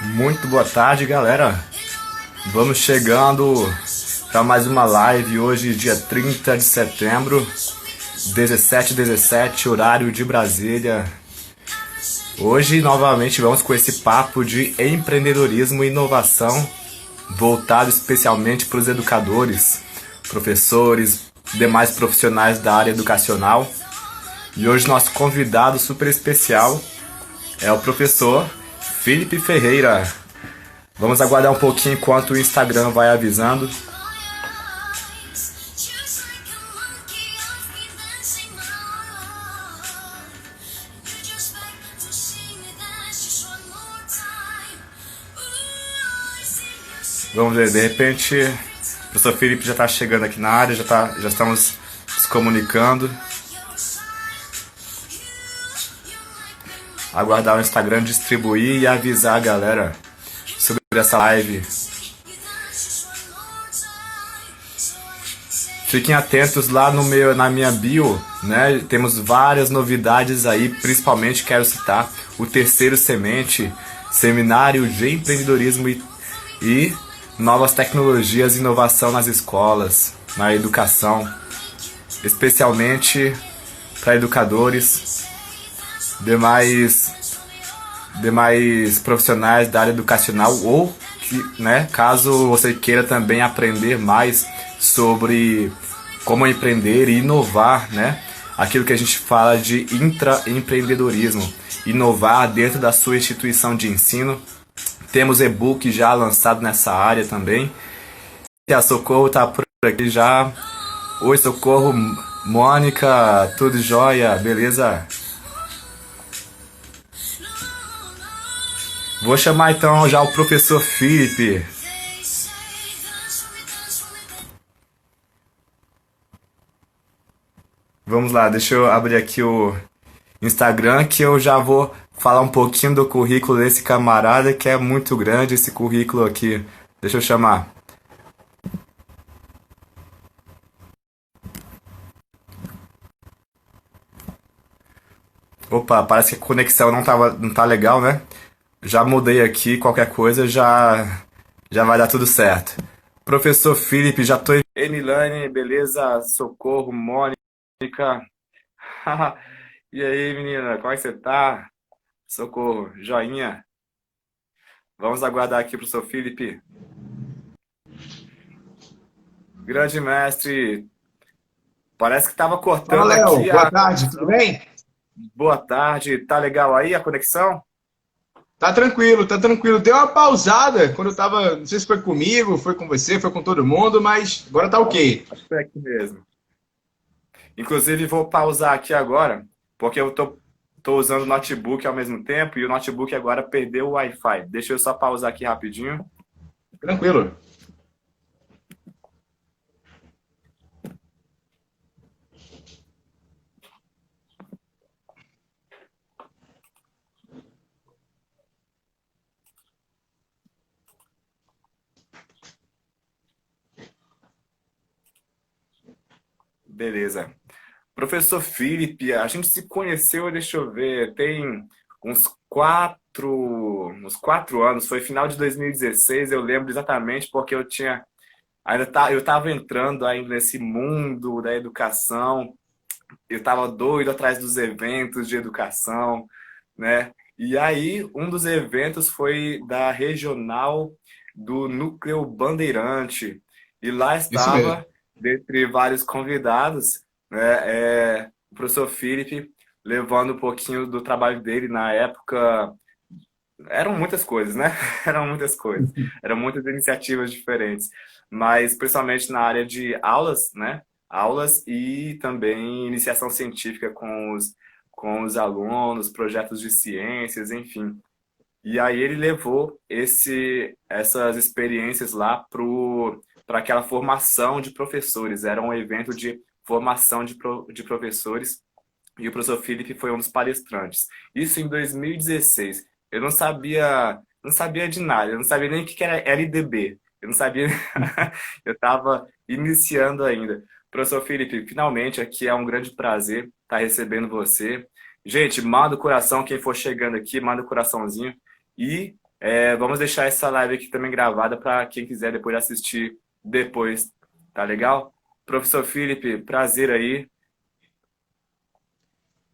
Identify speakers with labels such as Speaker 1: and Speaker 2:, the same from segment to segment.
Speaker 1: Muito boa tarde, galera. Vamos chegando para mais uma live hoje, dia 30 de setembro, 17h17, horário de Brasília. Hoje, novamente, vamos com esse papo de empreendedorismo e inovação, voltado especialmente para os educadores, professores, demais profissionais da área educacional. E hoje nosso convidado super especial é o professor Felipe Ferreira. Vamos aguardar um pouquinho enquanto o Instagram vai avisando. Vamos ver, de repente o professor Felipe já está chegando aqui na área, já estamos se comunicando. Aguardar o Instagram distribuir e avisar a galera sobre essa live. Fiquem atentos lá na minha bio, né? Temos várias novidades aí, principalmente quero citar o Terceiro Semente, Seminário de Empreendedorismo e Novas Tecnologias e Inovação nas Escolas, na educação, especialmente para educadores, demais profissionais da área educacional ou que, né, caso você queira também aprender mais sobre como empreender e inovar, né? Aquilo que a gente fala de intraempreendedorismo, inovar dentro da sua instituição de ensino. Temos e-book já lançado nessa área também. E a Socorro está por aqui já. Oi, Socorro, Mônica, tudo jóia, beleza? Vou chamar então já o professor Felipe. Vamos lá, deixa eu abrir aqui o Instagram que eu já vou falar um pouquinho do currículo desse camarada que é muito grande esse currículo aqui. Deixa eu chamar. Opa, parece que a conexão não tá legal, né? Já mudei aqui, qualquer coisa já vai dar tudo certo. Professor Felipe, já tô. Emilane, beleza? Socorro, Mônica. E aí, menina, como é que você tá? Socorro, joinha. Vamos aguardar aqui pro seu Felipe. Grande mestre, parece que tava
Speaker 2: Fala,
Speaker 1: cortando
Speaker 2: Léo.
Speaker 1: aqui
Speaker 2: Boa
Speaker 1: a
Speaker 2: tarde, tudo
Speaker 1: conexão.
Speaker 2: bem?
Speaker 1: Boa tarde, tá legal aí a conexão?
Speaker 2: Tá tranquilo, tá tranquilo. Deu uma pausada quando eu tava, não sei se foi comigo, foi com você, foi com todo mundo, mas agora tá ok.
Speaker 1: Acho que é aqui mesmo. Inclusive, vou pausar aqui agora, porque tô usando o notebook ao mesmo tempo e o notebook agora perdeu o Wi-Fi. Deixa eu só pausar aqui rapidinho.
Speaker 2: Tranquilo.
Speaker 1: Beleza. Professor Felipe, a gente se conheceu, deixa eu ver, tem uns 4 anos, foi final de 2016, eu lembro exatamente porque eu estava entrando ainda nesse mundo da educação, eu estava doido atrás dos eventos de educação, né? E aí, um dos eventos foi da regional do Núcleo Bandeirante. E lá
Speaker 2: Isso mesmo.
Speaker 1: estava, dentre vários convidados, o professor Felipe, levando um pouquinho do trabalho dele na época. Eram muitas coisas, né? Eram muitas coisas. Eram muitas iniciativas diferentes. Mas, principalmente na área de aulas, né? Aulas e também iniciação científica com os alunos, projetos de ciências, enfim. E aí ele levou essas experiências lá para aquela formação de professores. Era um evento de formação de professores e o professor Felipe foi um dos palestrantes. Isso em 2016. Eu não sabia de nada, eu não sabia nem o que era LDB. Eu não sabia, eu estava iniciando ainda. Professor Felipe, finalmente aqui é um grande prazer estar recebendo você. Gente, manda o coração, quem for chegando aqui, manda o coraçãozinho. E Vamos deixar essa live aqui também gravada para quem quiser depois assistir depois, tá legal? Professor Felipe, prazer aí.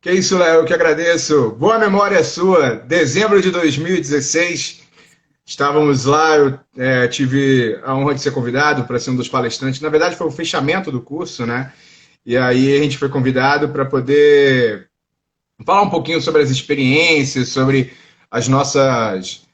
Speaker 2: Que isso, Léo, eu que agradeço. Boa memória sua. Dezembro de 2016, estávamos lá, eu tive a honra de ser convidado para ser um dos palestrantes. Na verdade, foi o fechamento do curso, né? E aí a gente foi convidado para poder falar um pouquinho sobre as experiências, sobre as nossas.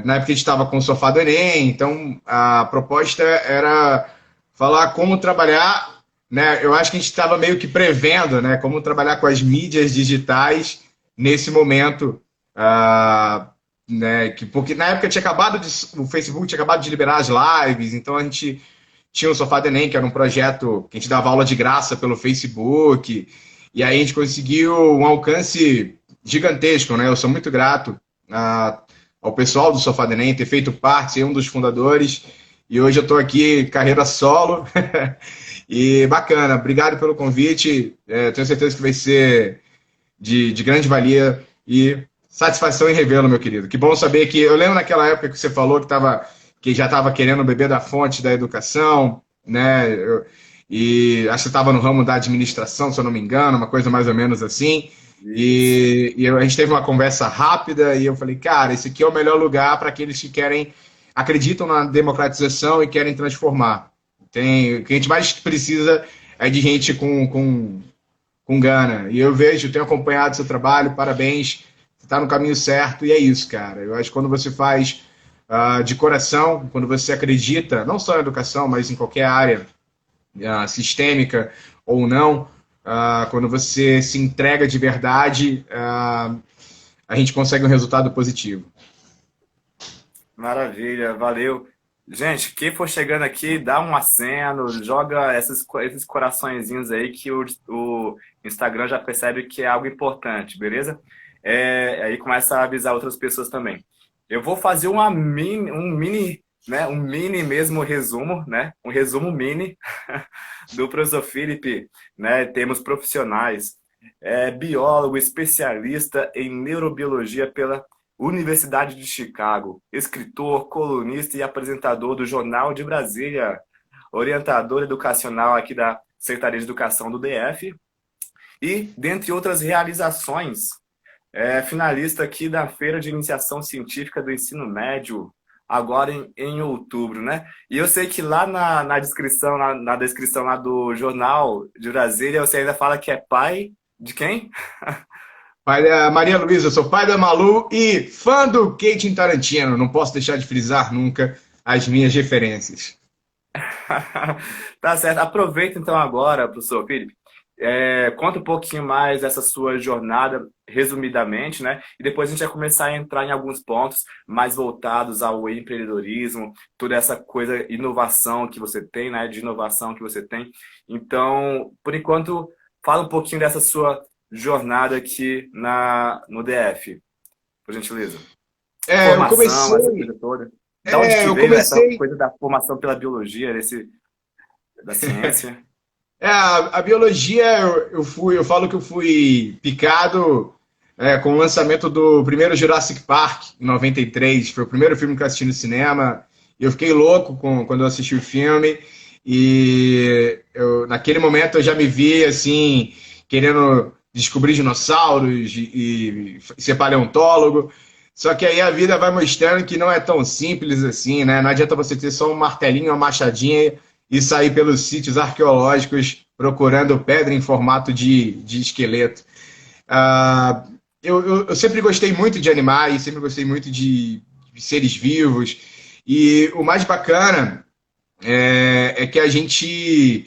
Speaker 2: Na época a gente estava com o Sofá do Enem, então a proposta era falar como trabalhar, né? Eu acho que a gente estava meio que prevendo, né? Como trabalhar com as mídias digitais nesse momento, né? Porque na época o Facebook tinha acabado de liberar as lives, então a gente tinha o Sofá do Enem, que era um projeto que a gente dava aula de graça pelo Facebook, e aí a gente conseguiu um alcance gigantesco, né? Eu sou muito grato ao pessoal do Sofá do Enem, ter feito parte, ser um dos fundadores. E hoje eu estou aqui, carreira solo. E bacana, obrigado pelo convite. Tenho certeza que vai ser de grande valia e satisfação em revê-lo, meu querido. Que bom saber que. Eu lembro naquela época que você falou que já estava querendo beber da fonte da educação, né? E acho que você estava no ramo da administração, se eu não me engano, uma coisa mais ou menos assim.
Speaker 1: Isso.
Speaker 2: E a gente teve uma conversa rápida e eu falei, cara, esse aqui é o melhor lugar para aqueles que acreditam na democratização e querem transformar. O que a gente mais precisa é de gente com gana. E eu tenho acompanhado seu trabalho, parabéns, você está no caminho certo e é isso, cara. Eu acho que quando você faz de coração, quando você acredita, não só na educação, mas em qualquer área sistêmica ou não, quando você se entrega de verdade, a gente consegue um resultado positivo.
Speaker 1: Maravilha, valeu. Gente, quem for chegando aqui, dá um aceno, joga esses coraçõezinhos aí que o Instagram já percebe que é algo importante, beleza? Aí começa a avisar outras pessoas também. Eu vou fazer um mini mesmo resumo, né? Um resumo mini do professor Felipe, né? Temos profissionais, biólogo, especialista em neurobiologia pela Universidade de Chicago, escritor, colunista e apresentador do Jornal de Brasília, orientador educacional aqui da Secretaria de Educação do DF e, dentre outras realizações, finalista aqui da Feira de Iniciação Científica do Ensino Médio, agora em outubro, né? E eu sei que lá na descrição, na descrição lá do Jornal de Brasília, você ainda fala que é pai de quem?
Speaker 2: Pai da Maria Luísa, eu sou pai da Malu e fã do Quentin Tarantino. Não posso deixar de frisar nunca as minhas referências.
Speaker 1: Tá certo. Aproveita então agora, professor Felipe. Conta um pouquinho mais dessa sua jornada, resumidamente, né? E depois a gente vai começar a entrar em alguns pontos mais voltados ao empreendedorismo, toda essa coisa, inovação que você tem, né? De inovação que você tem. Então, por enquanto, fala um pouquinho dessa sua jornada aqui no DF, por gentileza.
Speaker 2: Eu
Speaker 1: Formação, essa
Speaker 2: comecei.
Speaker 1: coisa toda. Da onde que
Speaker 2: Eu
Speaker 1: veio essa
Speaker 2: comecei.
Speaker 1: coisa da formação pela biologia, da ciência?
Speaker 2: A biologia, eu falo que eu fui picado com o lançamento do primeiro Jurassic Park, em 93. Foi o primeiro filme que eu assisti no cinema. E eu fiquei louco quando eu assisti o filme. E naquele momento eu já me vi assim, querendo descobrir dinossauros e ser paleontólogo. Só que aí a vida vai mostrando que não é tão simples assim, né? Não adianta você ter só um martelinho, uma machadinha e sair pelos sítios arqueológicos procurando pedra em formato de esqueleto. Eu sempre gostei muito de animais, sempre gostei muito de seres vivos. E o mais bacana é que a gente.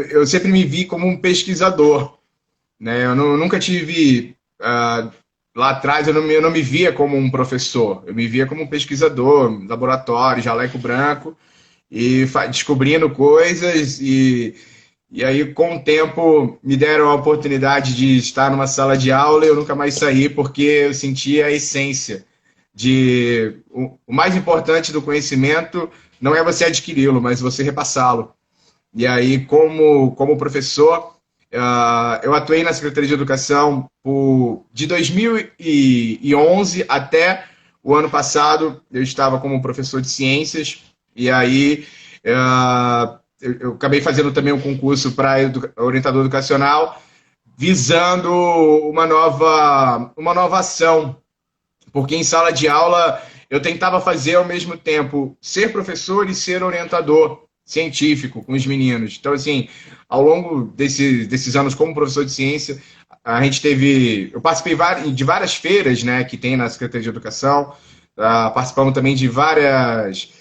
Speaker 2: Eu sempre me vi como um pesquisador, né? Nunca tive. Lá atrás eu não me via como um professor, eu me via como um pesquisador, laboratório, jaleco branco, e descobrindo coisas e aí com o tempo me deram a oportunidade de estar numa sala de aula e eu nunca mais saí porque eu sentia a essência o mais importante do conhecimento não é você adquiri-lo, mas você repassá-lo. E aí como professor eu atuei na Secretaria de Educação de 2011 até o ano passado eu estava como professor de ciências, e aí eu acabei fazendo também um concurso para orientador educacional, visando uma nova ação, porque em sala de aula eu tentava fazer ao mesmo tempo ser professor e ser orientador científico com os meninos. Então, assim, ao longo desses anos como professor de ciência, a gente teve. Eu participei de várias feiras, né, que tem na Secretaria de Educação, participamos também de várias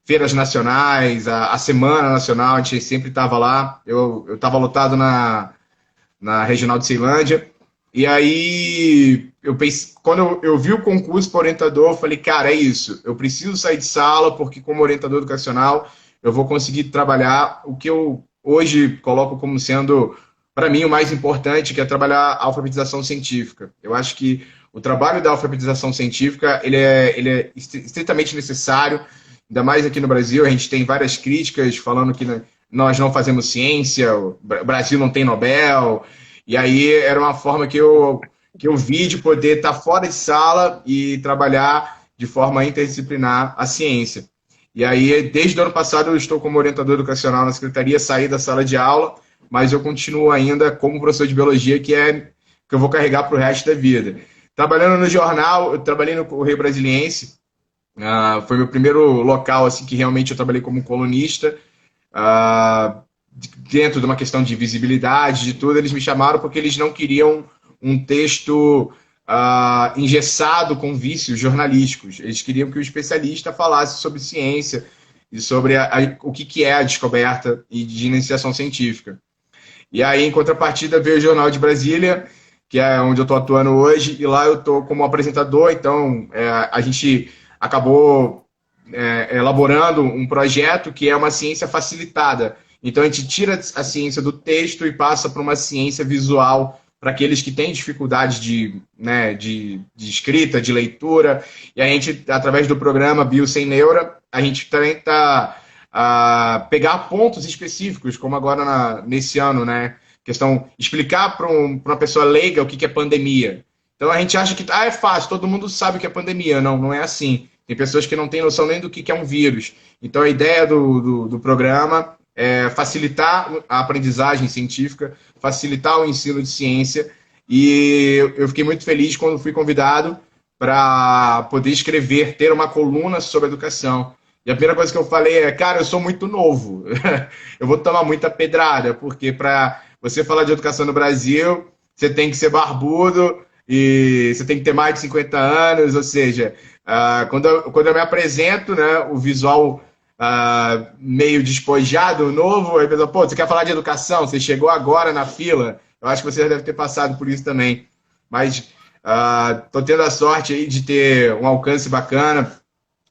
Speaker 2: feiras nacionais, a Semana Nacional, a gente sempre estava lá. Eu estava lotado na Regional de Ceilândia. E aí, eu pensei, quando eu vi o concurso para orientador, eu falei, cara, é isso. Eu preciso sair de sala, porque como orientador educacional, eu vou conseguir trabalhar o que eu hoje coloco como sendo, para mim, o mais importante, que é trabalhar a alfabetização científica. Eu acho que o trabalho da alfabetização científica, ele é estritamente necessário, ainda mais aqui no Brasil. A gente tem várias críticas falando que nós não fazemos ciência, o Brasil não tem Nobel, e aí era uma forma que eu vi de poder estar fora de sala e trabalhar de forma interdisciplinar a ciência. E aí, desde o ano passado, eu estou como orientador educacional na secretaria, saí da sala de aula, mas eu continuo ainda como professor de biologia, que eu vou carregar para o resto da vida. Trabalhando no jornal, eu trabalhei no Correio Brasiliense, foi meu primeiro local assim que realmente eu trabalhei como colunista. Uh, Dentro de uma questão de visibilidade, de tudo, eles me chamaram porque eles não queriam um texto engessado com vícios jornalísticos. Eles queriam que o especialista falasse sobre ciência e sobre o que é a descoberta e de iniciação científica. E aí, em contrapartida, veio o Jornal de Brasília, que é onde eu estou atuando hoje, e lá eu estou como apresentador, então a gente acabou elaborando um projeto que é uma ciência facilitada. Então a gente tira a ciência do texto e passa para uma ciência visual para aqueles que têm dificuldade de escrita, de leitura. E a gente, através do programa Bio Sem Neura, a gente tenta pegar pontos específicos, como agora nesse ano, né? Explicar para uma pessoa leiga o que é pandemia. Então a gente acha que é fácil, todo mundo sabe o que é pandemia. Não, não é assim. Tem pessoas que não têm noção nem do que é um vírus. Então a ideia do programa é facilitar a aprendizagem científica, facilitar o ensino de ciência, e eu fiquei muito feliz quando fui convidado para poder escrever, ter uma coluna sobre educação. E a primeira coisa que eu falei é, cara, eu sou muito novo, eu vou tomar muita pedrada, porque para você falar de educação no Brasil, você tem que ser barbudo e você tem que ter mais de 50 anos, ou seja, quando eu me apresento, né, o visual meio despojado, novo, aí a pessoa, pô, você quer falar de educação? Você chegou agora na fila? Eu acho que você deve ter passado por isso também. Mas tô tendo a sorte aí de ter um alcance bacana.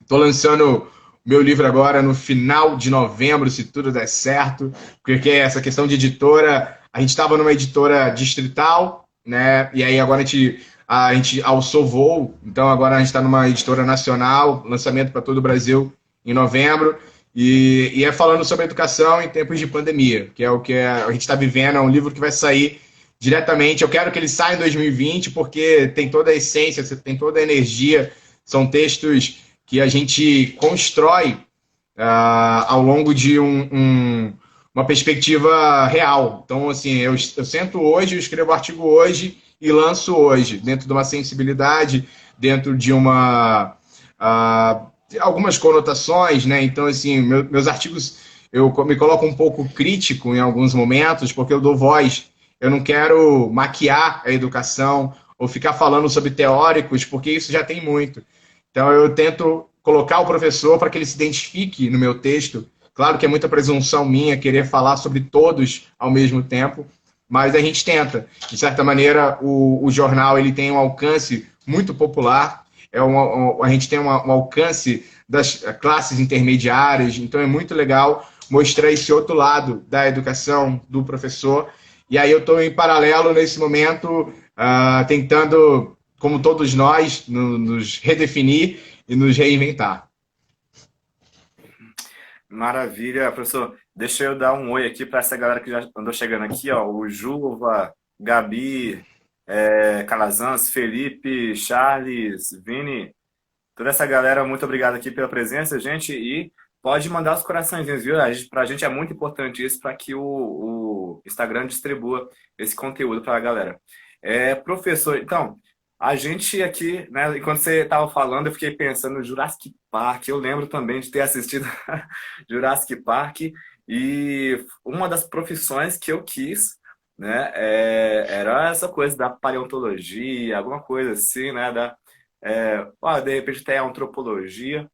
Speaker 2: Tô lançando meu livro agora no final de novembro, se tudo der certo, porque essa questão de editora, a gente estava numa editora distrital, né? E aí agora a gente alçou voo, então agora a gente está numa editora nacional, lançamento para todo o Brasil em novembro, e é falando sobre educação em tempos de pandemia, que é o que a gente está vivendo. É um livro que vai sair diretamente. Eu quero que ele saia em 2020, porque tem toda a essência, tem toda a energia, são textos que a gente constrói ao longo de uma perspectiva real. Então, assim, eu sento hoje, eu escrevo artigo hoje e lanço hoje, dentro de uma sensibilidade, dentro de algumas conotações, né? Então, assim, meus artigos, eu me coloco um pouco crítico em alguns momentos, porque eu dou voz. Eu não quero maquiar a educação ou ficar falando sobre teóricos, porque isso já tem muito. Então, eu tento colocar o professor para que ele se identifique no meu texto. Claro que é muita presunção minha querer falar sobre todos ao mesmo tempo, mas a gente tenta. De certa maneira, o jornal ele tem um alcance muito popular, a gente tem um alcance das classes intermediárias, então é muito legal mostrar esse outro lado da educação do professor. E aí eu estou em paralelo, nesse momento, tentando, como todos nós, nos redefinir e nos reinventar.
Speaker 1: Maravilha, professor. Deixa eu dar um oi aqui para essa galera que já andou chegando aqui, ó. O Juva, Gabi, Calazans, Felipe, Charles, Vini, toda essa galera, muito obrigado aqui pela presença, gente. E pode mandar os coraçõezinhos, viu? Pra gente é muito importante isso para que o Instagram distribua esse conteúdo para a galera. Professor, então, a gente aqui, né, enquanto você estava falando, eu fiquei pensando no Jurassic Park. Eu lembro também de ter assistido Jurassic Park e uma das profissões que eu quis, né, era essa coisa da paleontologia, alguma coisa assim, né, de repente até a antropologia.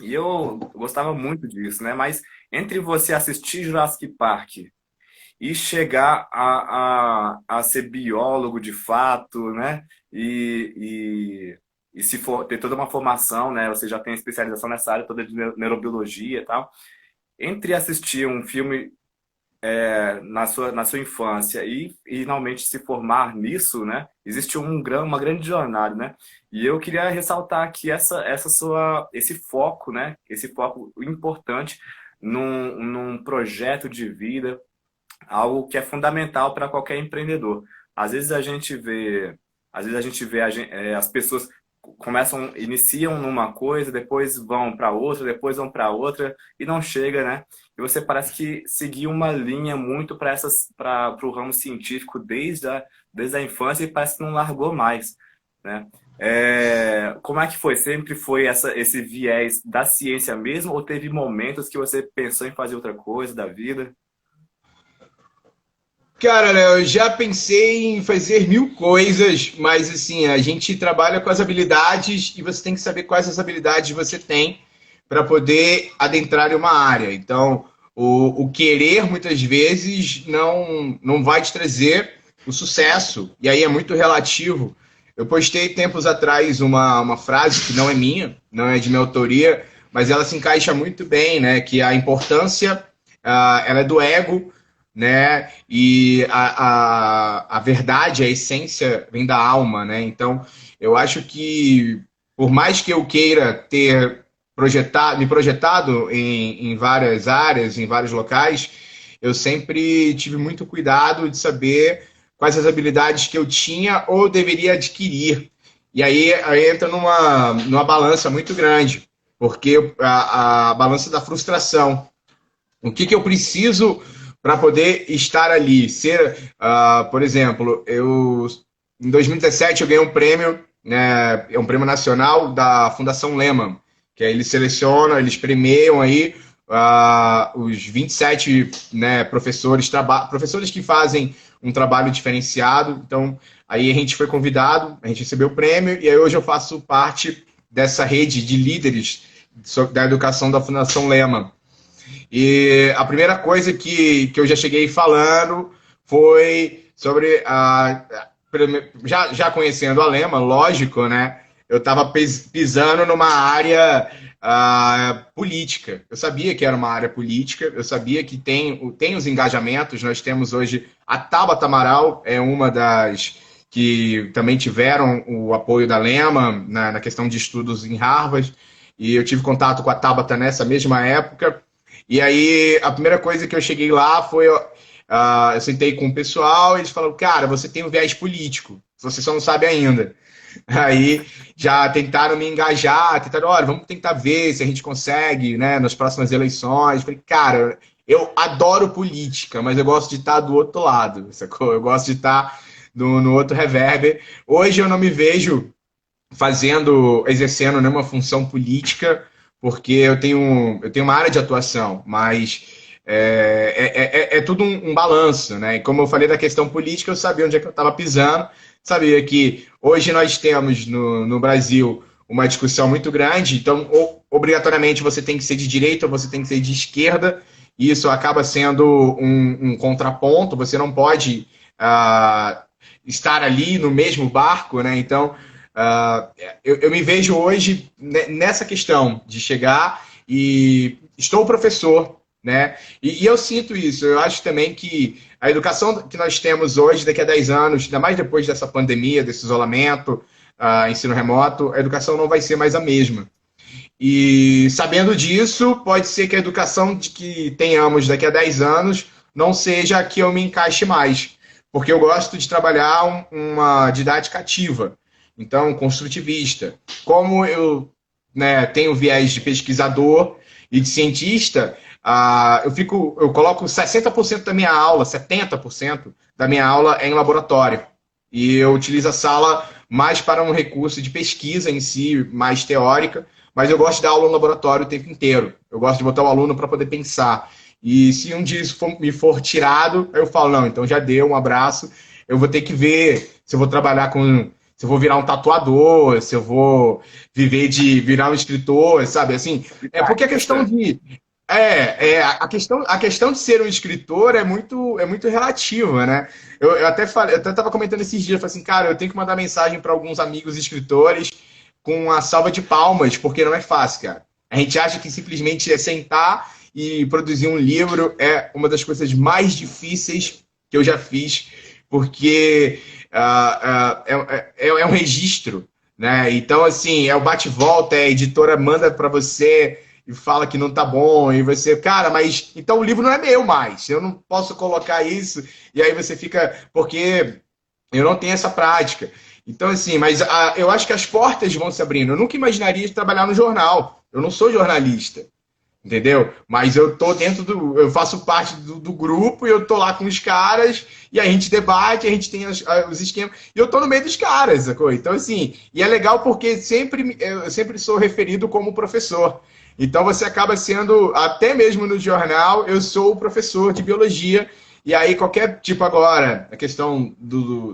Speaker 1: E eu gostava muito disso, né? Mas entre você assistir Jurassic Park e chegar a ser biólogo de fato, né? E se for ter toda uma formação, né? Você já tem especialização nessa área toda de neurobiologia e tal. Entre assistir um filme na sua infância e finalmente se formar nisso, né? Existe uma grande jornada, né? E eu queria ressaltar aqui esse foco, né? Esse foco importante num projeto de vida, algo que é fundamental para qualquer empreendedor. Às vezes a gente vê, as pessoas iniciam numa coisa, depois vão para outra, depois vão para outra e não chega, né? E você parece que seguiu uma linha muito para o ramo científico desde a infância e parece que não largou mais, né? Como é que foi? Sempre foi esse viés da ciência mesmo ou teve momentos que você pensou em fazer outra coisa da vida?
Speaker 2: Cara, né, eu já pensei em fazer mil coisas, mas assim, a gente trabalha com as habilidades e você tem que saber quais as habilidades você tem para poder adentrar em uma área. Então, o querer muitas vezes não vai te trazer o sucesso, e aí é muito relativo. Eu postei tempos atrás uma frase que não é minha, não é de minha autoria, mas ela se encaixa muito bem, né? Que a importância, ela é do ego, né? E a verdade, a essência vem da alma, né? Então, eu acho que por mais que eu queira ter me projetado em várias áreas, em vários locais, eu sempre tive muito cuidado de saber quais as habilidades que eu tinha ou deveria adquirir. E aí entra numa balança muito grande, porque a balança da frustração. O que eu preciso para poder estar ali? Por exemplo, em 2017 eu ganhei um prêmio, né, é um prêmio nacional da Fundação Lehman, que aí eles premiam aí os 27, né, professores que fazem um trabalho diferenciado. Então, aí a gente foi convidado, a gente recebeu o prêmio, e aí hoje eu faço parte dessa rede de líderes da educação da Fundação Lehman. E a primeira coisa que eu já cheguei falando foi sobre já conhecendo a Lema, lógico, né? Eu estava pisando numa área política. Eu sabia que era uma área política, eu sabia que tem os engajamentos. Nós temos hoje a Tabata Amaral, é uma das que também tiveram o apoio da Lema na questão de estudos em Harvard, e eu tive contato com a Tabata nessa mesma época. E aí, a primeira coisa que eu cheguei lá foi, eu sentei com o pessoal e eles falaram, cara, você tem um viés político, você só não sabe ainda. Aí já tentaram me engajar, olha, vamos tentar ver se a gente consegue, né, nas próximas eleições. Eu falei, cara, eu adoro política, mas eu gosto de estar do outro lado, sacou? Eu gosto de estar no outro reverber. Hoje eu não me vejo exercendo nenhuma função política, porque eu tenho uma área de atuação, mas é tudo um balanço, né? E como eu falei da questão política, eu sabia onde é que eu estava pisando, sabia que hoje nós temos no Brasil uma discussão muito grande, então obrigatoriamente você tem que ser de direita ou você tem que ser de esquerda, e isso acaba sendo um contraponto, você não pode estar ali no mesmo barco, né? Então, eu me vejo hoje nessa questão de chegar e estou professor, né? E eu sinto isso. Eu acho também que a educação que nós temos hoje, daqui a 10 anos, ainda mais depois dessa pandemia, desse isolamento, ensino remoto, a educação não vai ser mais a mesma. E sabendo disso, pode ser que a educação que tenhamos daqui a 10 anos não seja a que eu me encaixe mais. porque eu gosto de trabalhar uma didática ativa, então construtivista. Como eu, né, tenho viés de pesquisador e de cientista, eu coloco 60% da minha aula, 70% da minha aula é em laboratório. E eu utilizo a sala mais para um recurso de pesquisa em si, mais teórica, mas eu gosto de dar aula no laboratório o tempo inteiro. Eu gosto de botar o aluno para poder pensar. E se um dia isso me for tirado, eu falo, não, então já deu, um abraço. Eu vou ter que ver se eu vou trabalhar com. Se eu vou virar um tatuador, se eu vou viver de virar um escritor, sabe? Assim, é porque a questão de. A questão de ser um escritor é muito relativa, né? Eu até falei, eu até estava comentando esses dias, falei assim, cara, eu tenho que mandar mensagem para alguns amigos escritores com uma salva de palmas, porque não é fácil, cara. A gente acha que simplesmente é sentar e produzir um livro é uma das coisas mais difíceis que eu já fiz, porque é um registro, né? Então, assim, é o bate-volta, a editora manda para você e fala que não tá bom, e você, cara, mas então o livro não é meu mais, eu não posso colocar isso, e aí você fica, porque eu não tenho essa prática. Então, assim, mas eu acho que as portas vão se abrindo. Eu nunca imaginaria trabalhar no jornal. Eu não sou jornalista, entendeu? Mas eu tô dentro eu faço parte do grupo e eu tô lá com os caras e a gente debate, a gente tem os esquemas e eu tô no meio dos caras, sacou? Então, assim, e é legal porque eu sempre sou referido como professor. Então você acaba sendo, até mesmo no jornal, eu sou o professor de biologia. E aí, qualquer tipo agora, a questão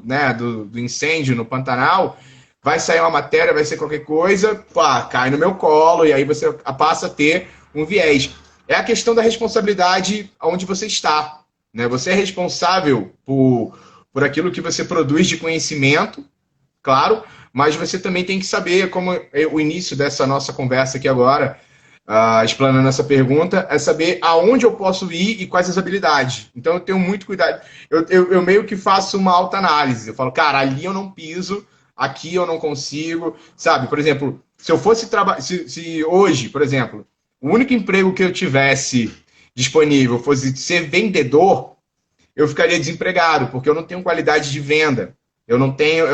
Speaker 2: né, do incêndio no Pantanal, vai sair uma matéria, vai ser qualquer coisa, pá, cai no meu colo, e aí você passa a ter um viés. É a questão da responsabilidade onde você está. Né? Você é responsável por aquilo que você produz de conhecimento, claro, mas você também tem que saber, como é o início dessa nossa conversa aqui agora, explanando essa pergunta, é saber aonde eu posso ir e quais as habilidades. Então eu tenho muito cuidado. Eu meio que faço uma autoanálise. Eu falo, cara, ali eu não piso, aqui eu não consigo, sabe? Por exemplo, se eu fosse trabalhar, se hoje, por exemplo, o único emprego que eu tivesse disponível fosse ser vendedor, eu ficaria desempregado, porque eu não tenho qualidade de venda. Eu não tenho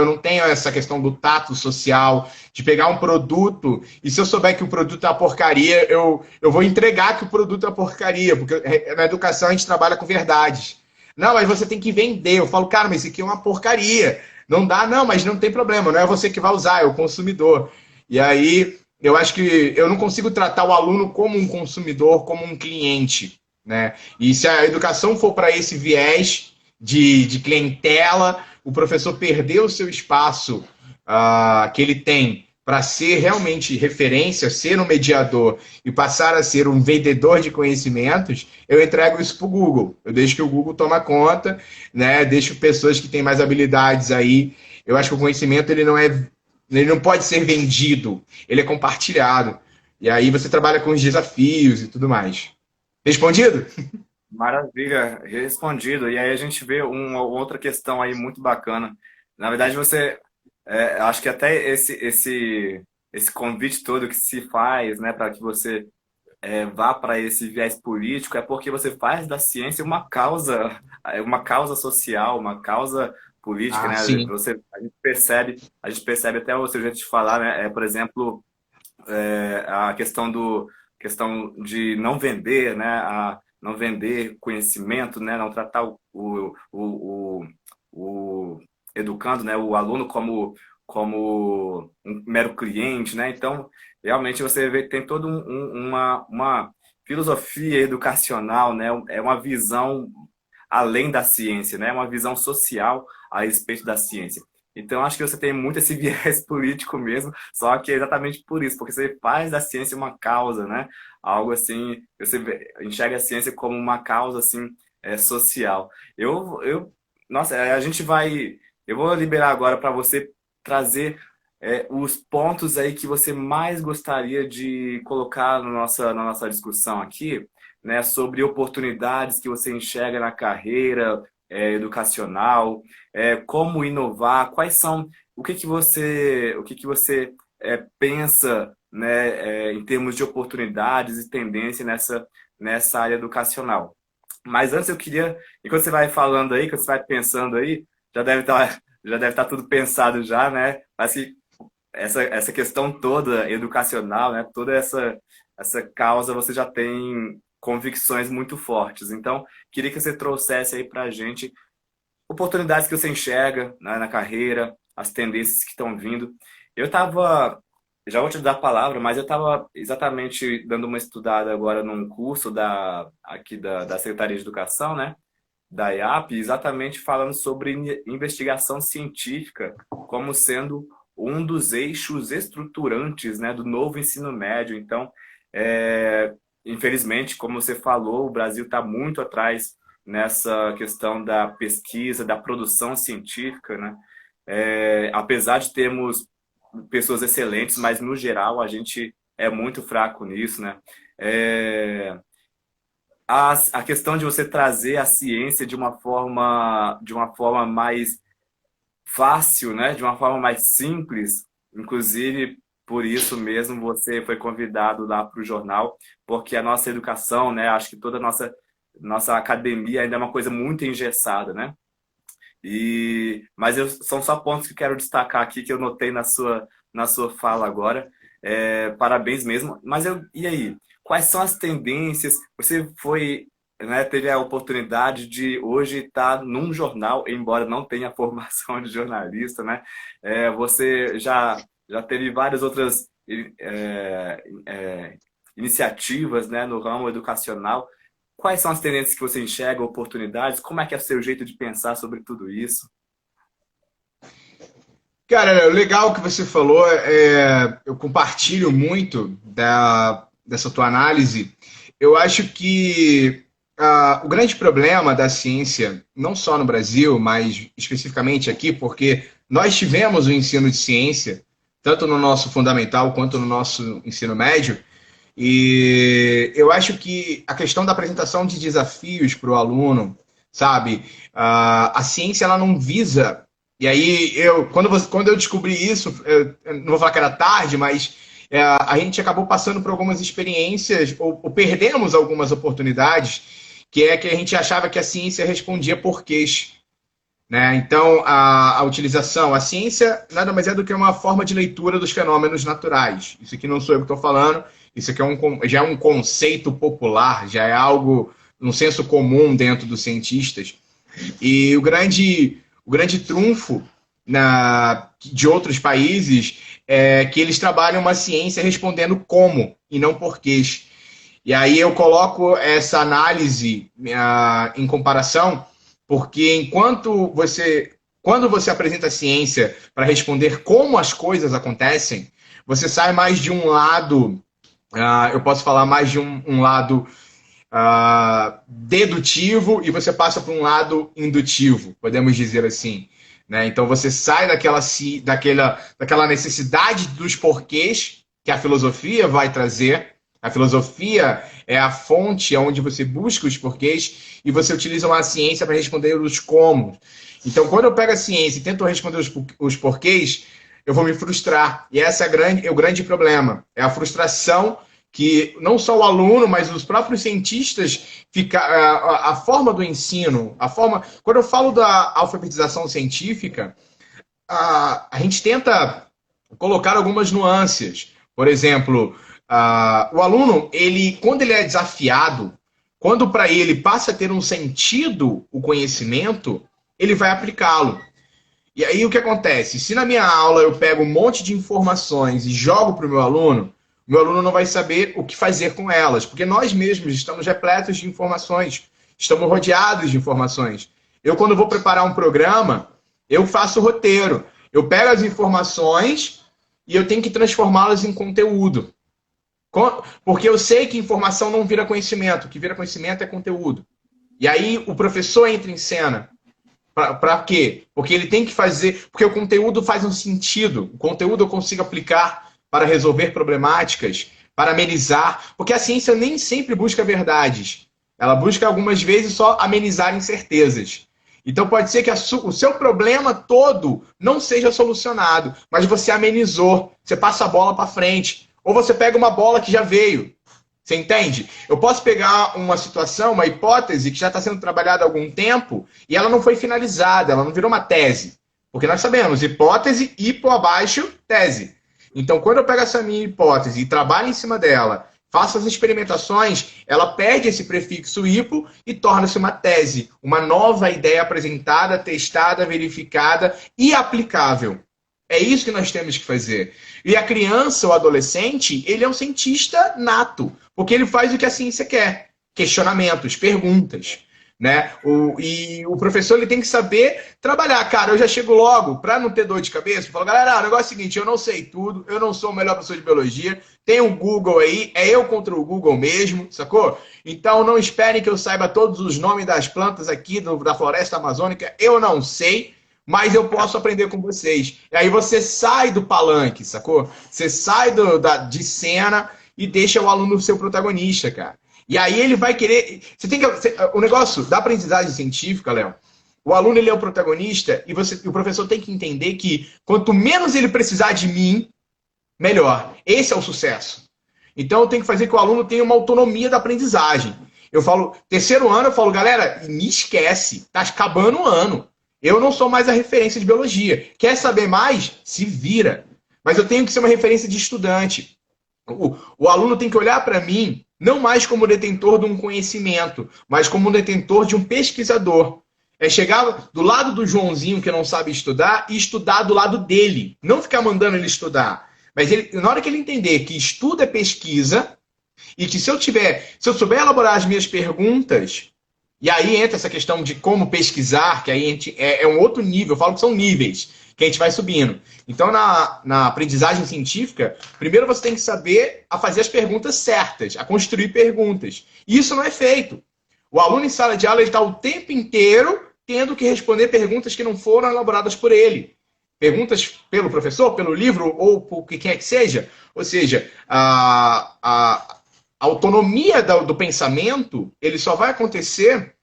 Speaker 2: essa questão do tato social, de pegar um produto, e se eu souber que o produto é uma porcaria, eu vou entregar que o produto é uma porcaria, porque na educação a gente trabalha com verdades. Não, mas você tem que vender. Eu falo, cara, mas isso aqui é uma porcaria. Não dá, não, mas não tem problema, não é você que vai usar, é o consumidor. E aí, eu acho que eu não consigo tratar o aluno como um consumidor, como um cliente, né? E se a educação for para esse viés de clientela, o professor perdeu o seu espaço que ele tem para ser realmente referência, ser um mediador e passar a ser um vendedor de conhecimentos, eu entrego isso para o Google. Eu deixo que o Google toma conta, né? Deixo pessoas que têm mais habilidades aí. Eu acho que o conhecimento ele não pode ser vendido, ele é compartilhado. E aí você trabalha com os desafios e tudo mais. Respondido?
Speaker 1: Maravilha, respondido. E aí a gente vê uma outra questão aí muito bacana. Na verdade, acho que até esse convite todo que se faz, né, para que você vá para esse viés político, é porque você faz da ciência uma causa social, uma causa política,
Speaker 2: Ah,
Speaker 1: né?
Speaker 2: sim.
Speaker 1: A gente percebe até o seu jeito de falar, né? Por exemplo, a questão de não vender, né? Não vender conhecimento, né? Não tratar o educando, né? O aluno como um mero cliente, né? Então, realmente você vê que tem toda uma filosofia educacional, né? É uma visão além da ciência, né? Uma visão social a respeito da ciência. Então, acho que você tem muito esse viés político mesmo, só que é exatamente por isso, porque você faz da ciência uma causa, né? Algo assim, enxerga a ciência como uma causa assim social. Nossa, eu vou liberar agora para você trazer os pontos aí que você mais gostaria de colocar na nossa discussão aqui, né? Sobre oportunidades que você enxerga na carreira educacional, como inovar, o que que você pensa, né, em termos de oportunidades e tendência nessa área educacional. Mas antes eu queria, enquanto você vai falando aí, quando você vai pensando aí, já deve estar tudo pensado já, né? Mas que essa questão toda educacional, né? Toda essa causa, você já tem convicções muito fortes. Então, queria que você trouxesse aí para a gente oportunidades que você enxerga, né, na carreira, as tendências que estão vindo. Eu estava, já vou te dar a palavra, mas eu estava exatamente dando uma estudada agora num curso aqui da Secretaria de Educação, né? Da IAP, exatamente falando sobre investigação científica como sendo um dos eixos estruturantes, né, do novo ensino médio. Então, infelizmente, como você falou, o Brasil está muito atrás nessa questão da pesquisa, da produção científica, né? Apesar de termos pessoas excelentes, mas no geral a gente é muito fraco nisso, né? É, a questão de você trazer a ciência de uma forma mais fácil, né? De uma forma mais simples. Inclusive, por isso mesmo você foi convidado lá para o jornal, porque a nossa educação, né? Acho que toda a nossa academia ainda é uma coisa muito engessada, né? São só pontos que eu quero destacar aqui que eu notei na sua fala agora. Parabéns mesmo. E aí? Quais são as tendências? Você foi, né, teve a oportunidade de hoje estar num jornal, embora não tenha formação de jornalista, né? Você já teve várias outras iniciativas, né, no ramo educacional. Quais são as tendências que você enxerga, oportunidades? Como é que é o seu jeito de pensar sobre tudo isso?
Speaker 2: Cara, legal que você falou, eu compartilho muito dessa tua análise. Eu acho que o grande problema da ciência, não só no Brasil, mas especificamente aqui, porque nós tivemos o ensino de ciência, tanto no nosso fundamental quanto no nosso ensino médio, e eu acho que a questão da apresentação de desafios para o aluno, sabe? A ciência ela não visa. E aí, quando eu descobri isso, eu não vou falar que era tarde, mas a gente acabou passando por algumas experiências, ou perdemos algumas oportunidades, que é que a gente achava que a ciência respondia porquês. Né? Então, a utilização, a ciência nada mais é do que uma forma de leitura dos fenômenos naturais. Isso aqui não sou eu que estou falando, isso aqui já é um conceito popular, já é algo, um senso comum dentro dos cientistas. E o grande trunfo de outros países é que eles trabalham uma ciência respondendo como e não porquês. E aí eu coloco essa análise em comparação, porque quando você apresenta a ciência para responder como as coisas acontecem, você sai mais de um lado, eu posso falar mais de um lado dedutivo e você passa para um lado indutivo, podemos dizer assim. Né? Então você sai daquela necessidade dos porquês que a filosofia vai trazer. A filosofia é a fonte onde você busca os porquês e você utiliza uma ciência para responder os como. Então, quando eu pego a ciência e tento responder os porquês, eu vou me frustrar. E esse é o grande problema. É a frustração que não só o aluno, mas os próprios cientistas, a forma do ensino, quando eu falo da alfabetização científica, a gente tenta colocar algumas nuances. Por exemplo, o aluno, quando ele é desafiado, quando para ele passa a ter um sentido o conhecimento, ele vai aplicá-lo. E aí o que acontece? Se na minha aula eu pego um monte de informações e jogo para o meu aluno não vai saber o que fazer com elas, porque nós mesmos estamos repletos de informações, estamos rodeados de informações. Eu, quando vou preparar um programa, eu faço o roteiro. Eu pego as informações e eu tenho que transformá-las em conteúdo. Porque eu sei que informação não vira conhecimento, o que vira conhecimento é conteúdo. E aí o professor entra em cena. Para quê? Porque ele tem que fazer... Porque o conteúdo faz um sentido. O conteúdo eu consigo aplicar para resolver problemáticas, para amenizar. Porque a ciência nem sempre busca verdades. Ela busca, algumas vezes, só amenizar incertezas. Então pode ser que o seu problema todo não seja solucionado, mas você amenizou. Você passa a bola para frente. Ou você pega uma bola que já veio. Você entende? Eu posso pegar uma situação, uma hipótese que já está sendo trabalhada há algum tempo e ela não foi finalizada, ela não virou uma tese. Porque nós sabemos, hipótese, hipo abaixo, tese. Então, quando eu pego essa minha hipótese e trabalho em cima dela, faço as experimentações, ela perde esse prefixo hipo e torna-se uma tese, uma nova ideia apresentada, testada, verificada e aplicável. É isso que nós temos que fazer. E a criança ou adolescente, ele é um cientista nato, porque ele faz o que a ciência quer. Questionamentos, perguntas. Né? E o professor ele tem que saber trabalhar. Cara, eu já chego logo, para não ter dor de cabeça, eu falo, galera, o negócio é o seguinte, eu não sei tudo, eu não sou o melhor professor de biologia, tem o Google aí, é eu contra o Google mesmo, sacou? Então não esperem que eu saiba todos os nomes das plantas aqui da floresta amazônica, eu não sei, mas eu posso aprender com vocês. E aí você sai do palanque, sacou? Você sai de cena e deixa o aluno ser o protagonista, cara. E aí ele vai querer... O negócio da aprendizagem científica, Léo, o aluno ele é o protagonista e o professor tem que entender que quanto menos ele precisar de mim, melhor. Esse é o sucesso. Então eu tenho que fazer que o aluno tenha uma autonomia da aprendizagem. Eu falo, terceiro ano, eu falo, galera, me esquece, tá acabando o ano. Eu não sou mais a referência de biologia. Quer saber mais? Se vira. Mas eu tenho que ser uma referência de estudante. O aluno tem que olhar para mim não mais como detentor de um conhecimento, mas como detentor de um pesquisador. É chegar do lado do Joãozinho que não sabe estudar e estudar do lado dele. Não ficar mandando ele estudar. Mas na hora que ele entender que estudo é pesquisa e que se eu souber elaborar as minhas perguntas, e aí entra essa questão de como pesquisar, que aí é um outro nível, eu falo que são níveis, que a gente vai subindo. Então, na aprendizagem científica, primeiro você tem que saber a fazer as perguntas certas, a construir perguntas. E isso não é feito. O aluno em sala de aula está o tempo inteiro tendo que responder perguntas que não foram elaboradas por ele. Perguntas pelo professor, pelo livro ou por quem quer que seja. Ou seja, a autonomia do pensamento ele só vai acontecer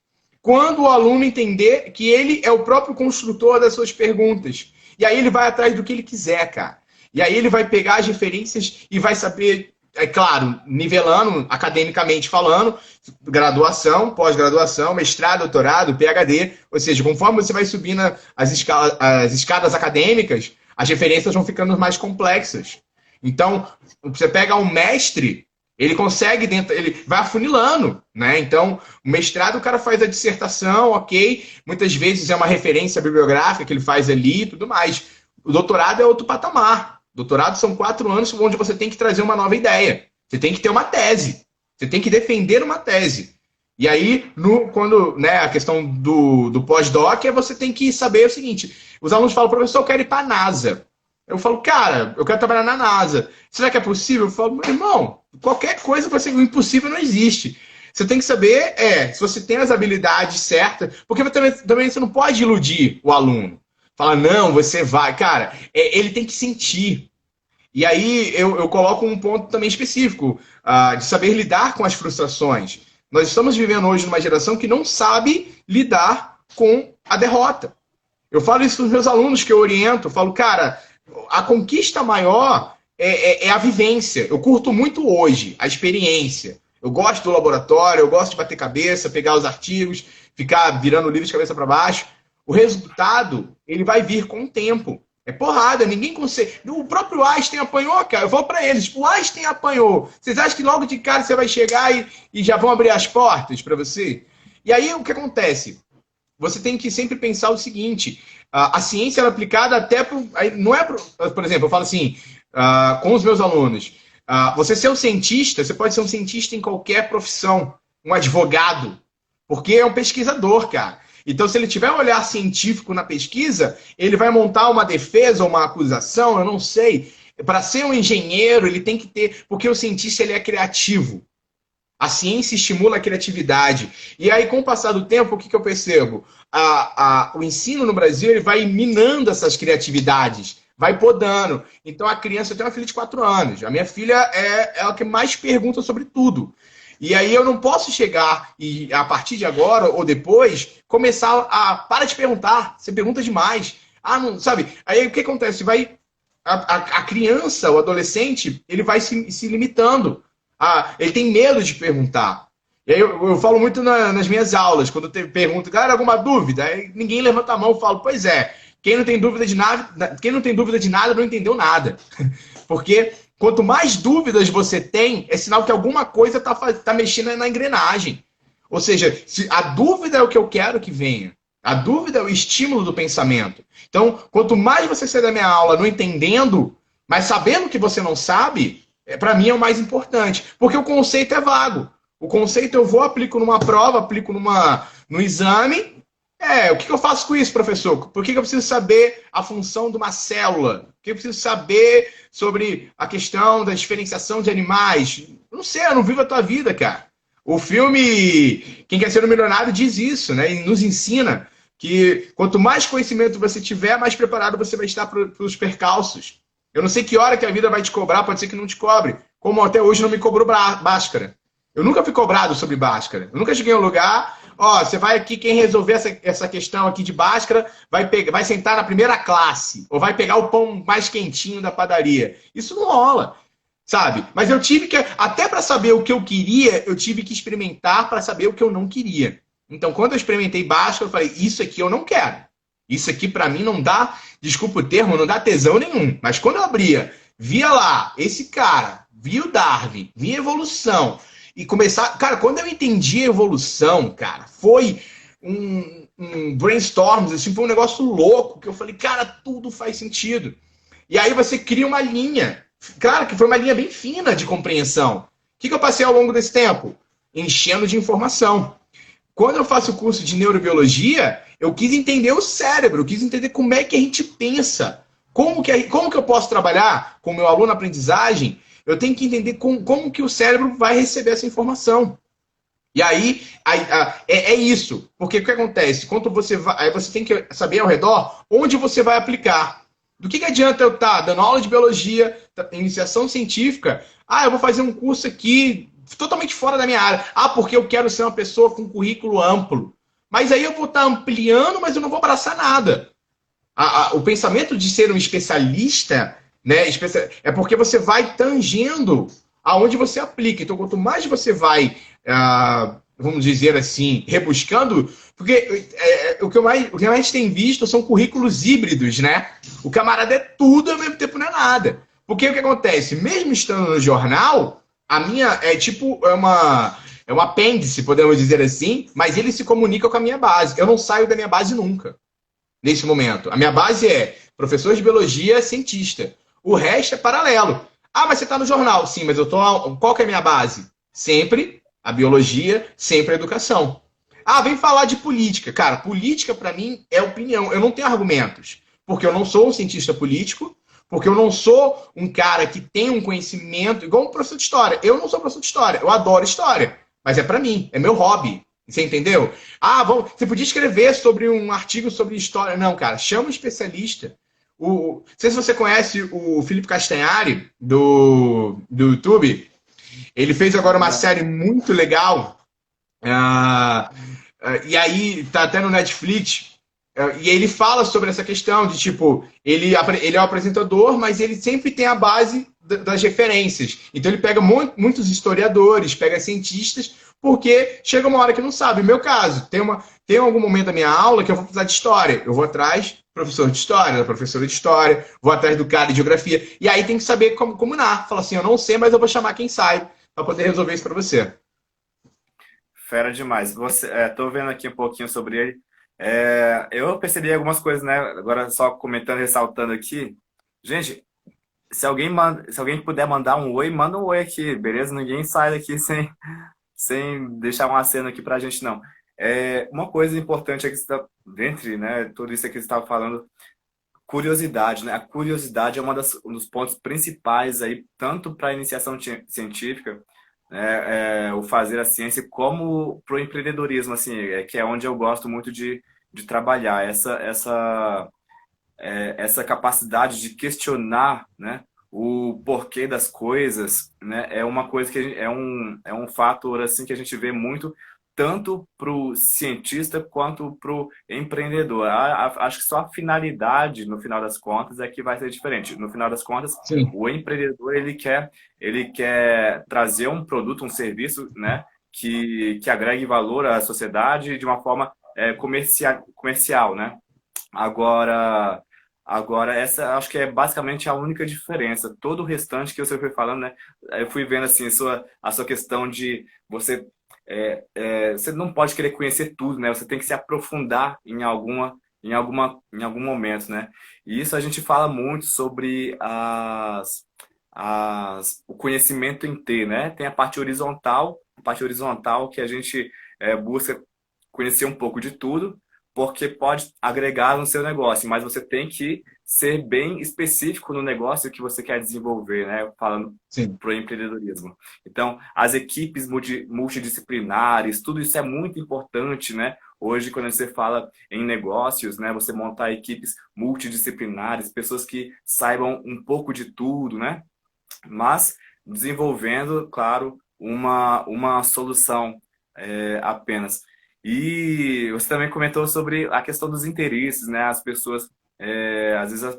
Speaker 2: quando o aluno entender que ele é o próprio construtor das suas perguntas. E aí ele vai atrás do que ele quiser, cara. E aí ele vai pegar as referências e vai saber, é claro, nivelando academicamente falando, graduação, pós-graduação, mestrado, doutorado, PhD. Ou seja, conforme você vai subindo as escadas acadêmicas, as referências vão ficando mais complexas. Então, você pega um mestre, ele consegue, ele vai afunilando, né? Então, o mestrado, o cara faz a dissertação, ok, muitas vezes é uma referência bibliográfica que ele faz ali e tudo mais. O doutorado é outro patamar. Doutorado são 4 anos onde você tem que trazer uma nova ideia. Você tem que ter uma tese. Você tem que defender uma tese. E aí, quando a questão do pós-doc, você tem que saber o seguinte, os alunos falam, professor, eu quero ir para a NASA. Eu falo, cara, eu quero trabalhar na NASA. Será que é possível? Eu falo, meu irmão, qualquer coisa, o impossível não existe. Você tem que saber se você tem as habilidades certas, porque também você não pode iludir o aluno. Fala, não, você vai. Cara, ele tem que sentir. E aí eu coloco um ponto também específico, de saber lidar com as frustrações. Nós estamos vivendo hoje numa geração que não sabe lidar com a derrota. Eu falo isso para os meus alunos que eu oriento. Eu falo, cara, a conquista maior é a vivência. Eu curto muito hoje a experiência. Eu gosto do laboratório, eu gosto de bater cabeça, pegar os artigos, ficar virando o livro de cabeça para baixo. O resultado, ele vai vir com o tempo. É porrada, ninguém consegue. O próprio Einstein apanhou, cara. Eu falo para eles, o Einstein apanhou. Vocês acham que logo de cara você vai chegar e já vão abrir as portas para você? E aí o que acontece? Você tem que sempre pensar o seguinte, a ciência é aplicada até não é por exemplo, eu falo assim, com os meus alunos, você ser um cientista, você pode ser um cientista em qualquer profissão, um advogado, porque é um pesquisador, cara. Então, se ele tiver um olhar científico na pesquisa, ele vai montar uma defesa ou uma acusação, eu não sei. Para ser um engenheiro, ele tem que ter... Porque o cientista ele é criativo. A ciência estimula a criatividade. E aí, com o passar do tempo, o que eu percebo? O ensino no Brasil ele vai minando essas criatividades, vai podando. Então, a criança... Eu tenho uma filha de 4 anos. A minha filha é a que mais pergunta sobre tudo. E aí eu não posso chegar e, a partir de agora ou depois, começar para de perguntar. Você pergunta demais. Não, sabe? Aí o que acontece? A criança, o adolescente, ele vai se limitando Ele tem medo de perguntar. E aí eu falo muito nas minhas aulas, quando eu pergunto, galera, alguma dúvida? Aí ninguém levanta a mão e fala, pois é, quem não tem dúvida de nada não entendeu nada. Porque quanto mais dúvidas você tem, é sinal que alguma coisa tá mexendo na engrenagem. Ou seja, se a dúvida é o que eu quero que venha. A dúvida é o estímulo do pensamento. Então, quanto mais você sair da minha aula não entendendo, mas sabendo que você não sabe, para mim é o mais importante. Porque o conceito é vago. O conceito eu vou, aplico numa prova, aplico no exame. O que eu faço com isso, professor? Por que eu preciso saber a função de uma célula? Por que eu preciso saber sobre a questão da diferenciação de animais? Eu não sei, eu não vivo a tua vida, cara. O filme Quem Quer Ser um Milionário diz isso, né? E nos ensina que quanto mais conhecimento você tiver, mais preparado você vai estar para os percalços. Eu não sei que hora que a vida vai te cobrar, pode ser que não te cobre. Como até hoje não me cobrou Bhaskara. Eu nunca fui cobrado sobre Bhaskara. Eu nunca cheguei em um lugar, você vai aqui, quem resolver essa questão aqui de Bhaskara vai sentar na primeira classe, ou vai pegar o pão mais quentinho da padaria. Isso não rola, sabe? Mas eu tive que, até para saber o que eu queria, eu tive que experimentar para saber o que eu não queria. Então, quando eu experimentei Bhaskara, eu falei, isso aqui eu não quero. Isso aqui para mim não dá, desculpa o termo, não dá tesão nenhum. Mas quando eu abria, via lá, esse cara, via o Darwin, via a evolução, e começar. Cara, quando eu entendi a evolução, cara, foi um brainstorm, assim, foi um negócio louco, que eu falei, cara, tudo faz sentido. E aí você cria uma linha. Claro que foi uma linha bem fina de compreensão. O que eu passei ao longo desse tempo? Enchendo de informação. Quando eu faço o curso de neurobiologia, eu quis entender o cérebro, eu quis entender como é que a gente pensa. Como que eu posso trabalhar com o meu aluno na aprendizagem? Eu tenho que entender como que o cérebro vai receber essa informação. E aí, é isso. Porque o que acontece? Quando você vai, aí você tem que saber ao redor onde você vai aplicar. Do que adianta eu estar dando aula de biologia, iniciação científica? Eu vou fazer um curso aqui totalmente fora da minha área. Porque eu quero ser uma pessoa com currículo amplo. Mas aí eu vou estar ampliando, mas eu não vou abraçar nada. O pensamento de ser um especialista, né, é porque você vai tangendo aonde você aplica. Então, quanto mais você vai, vamos dizer assim, rebuscando, porque o que a gente tem visto são currículos híbridos, né? O camarada é tudo ao mesmo tempo não é nada. Porque o que acontece? Mesmo estando no jornal, a minha é um apêndice, podemos dizer assim, mas ele se comunica com a minha base. Eu não saio da minha base nunca, nesse momento. A minha base é professor de biologia, cientista. O resto é paralelo. Mas você está no jornal. Sim, mas qual que é a minha base? Sempre a biologia, sempre a educação. Vem falar de política. Cara, política para mim é opinião. Eu não tenho argumentos. Porque eu não sou um cientista político, porque eu não sou um cara que tem um conhecimento, igual um professor de história. Eu não sou professor de história. Eu adoro história. Mas é para mim, é meu hobby. Você entendeu? Você podia escrever sobre um artigo sobre história. Não, cara, chama um especialista. Não sei se você conhece o Felipe Castanhari, do YouTube. Ele fez agora uma série muito legal. E aí, tá até no Netflix. E ele fala sobre essa questão de, tipo, ele é o apresentador, mas ele sempre tem a base das referências. Então ele pega muitos historiadores, pega cientistas, porque chega uma hora que não sabe. No meu caso, tem algum momento da minha aula que eu vou precisar de história. Eu vou atrás do professor de história, da professora de história, vou atrás do cara de geografia. E aí tem que saber como combinar. Fala assim, eu não sei, mas eu vou chamar quem sabe para poder resolver isso para você.
Speaker 1: Fera demais. Tô vendo aqui um pouquinho sobre ele. Eu percebi algumas coisas, né? Agora só comentando, ressaltando aqui. Gente, se alguém puder mandar um oi, manda um oi aqui, beleza? Ninguém sai daqui sem deixar uma cena aqui pra gente, não. Uma coisa importante aqui, dentre, né, tudo isso aqui que você estava falando, curiosidade, né? A curiosidade é um dos pontos principais aí, tanto para a iniciação científica, né, o fazer a ciência, como para o empreendedorismo, assim, que é onde eu gosto muito de trabalhar. Essa capacidade de questionar, né, o porquê das coisas, né, é uma coisa é um fator assim que a gente vê muito tanto para o cientista quanto para o empreendedor. Acho que só a finalidade, no final das contas, é que vai ser diferente. No final das contas,
Speaker 2: Sim,
Speaker 1: o empreendedor ele quer trazer um produto, um serviço, né, que agregue valor à sociedade de uma forma comercial, né? Agora, agora essa acho que é basicamente a única diferença. Todo o restante que você foi falando, né? Eu fui vendo assim a sua questão de você não pode querer conhecer tudo, né? Você tem que se aprofundar em algum momento, né? E isso a gente fala muito sobre o conhecimento em T, né? Tem a parte horizontal que a gente busca conhecer um pouco de tudo, porque pode agregar no seu negócio, mas você tem que ser bem específico no negócio que você quer desenvolver, né? Falando
Speaker 2: sim.
Speaker 1: para o empreendedorismo. Então, as equipes multidisciplinares, tudo isso é muito importante, né? Hoje, quando você fala em negócios, né, você montar equipes multidisciplinares, pessoas que saibam um pouco de tudo, né? Mas desenvolvendo, claro, uma solução apenas. E você também comentou sobre a questão dos interesses, né? As pessoas, às vezes,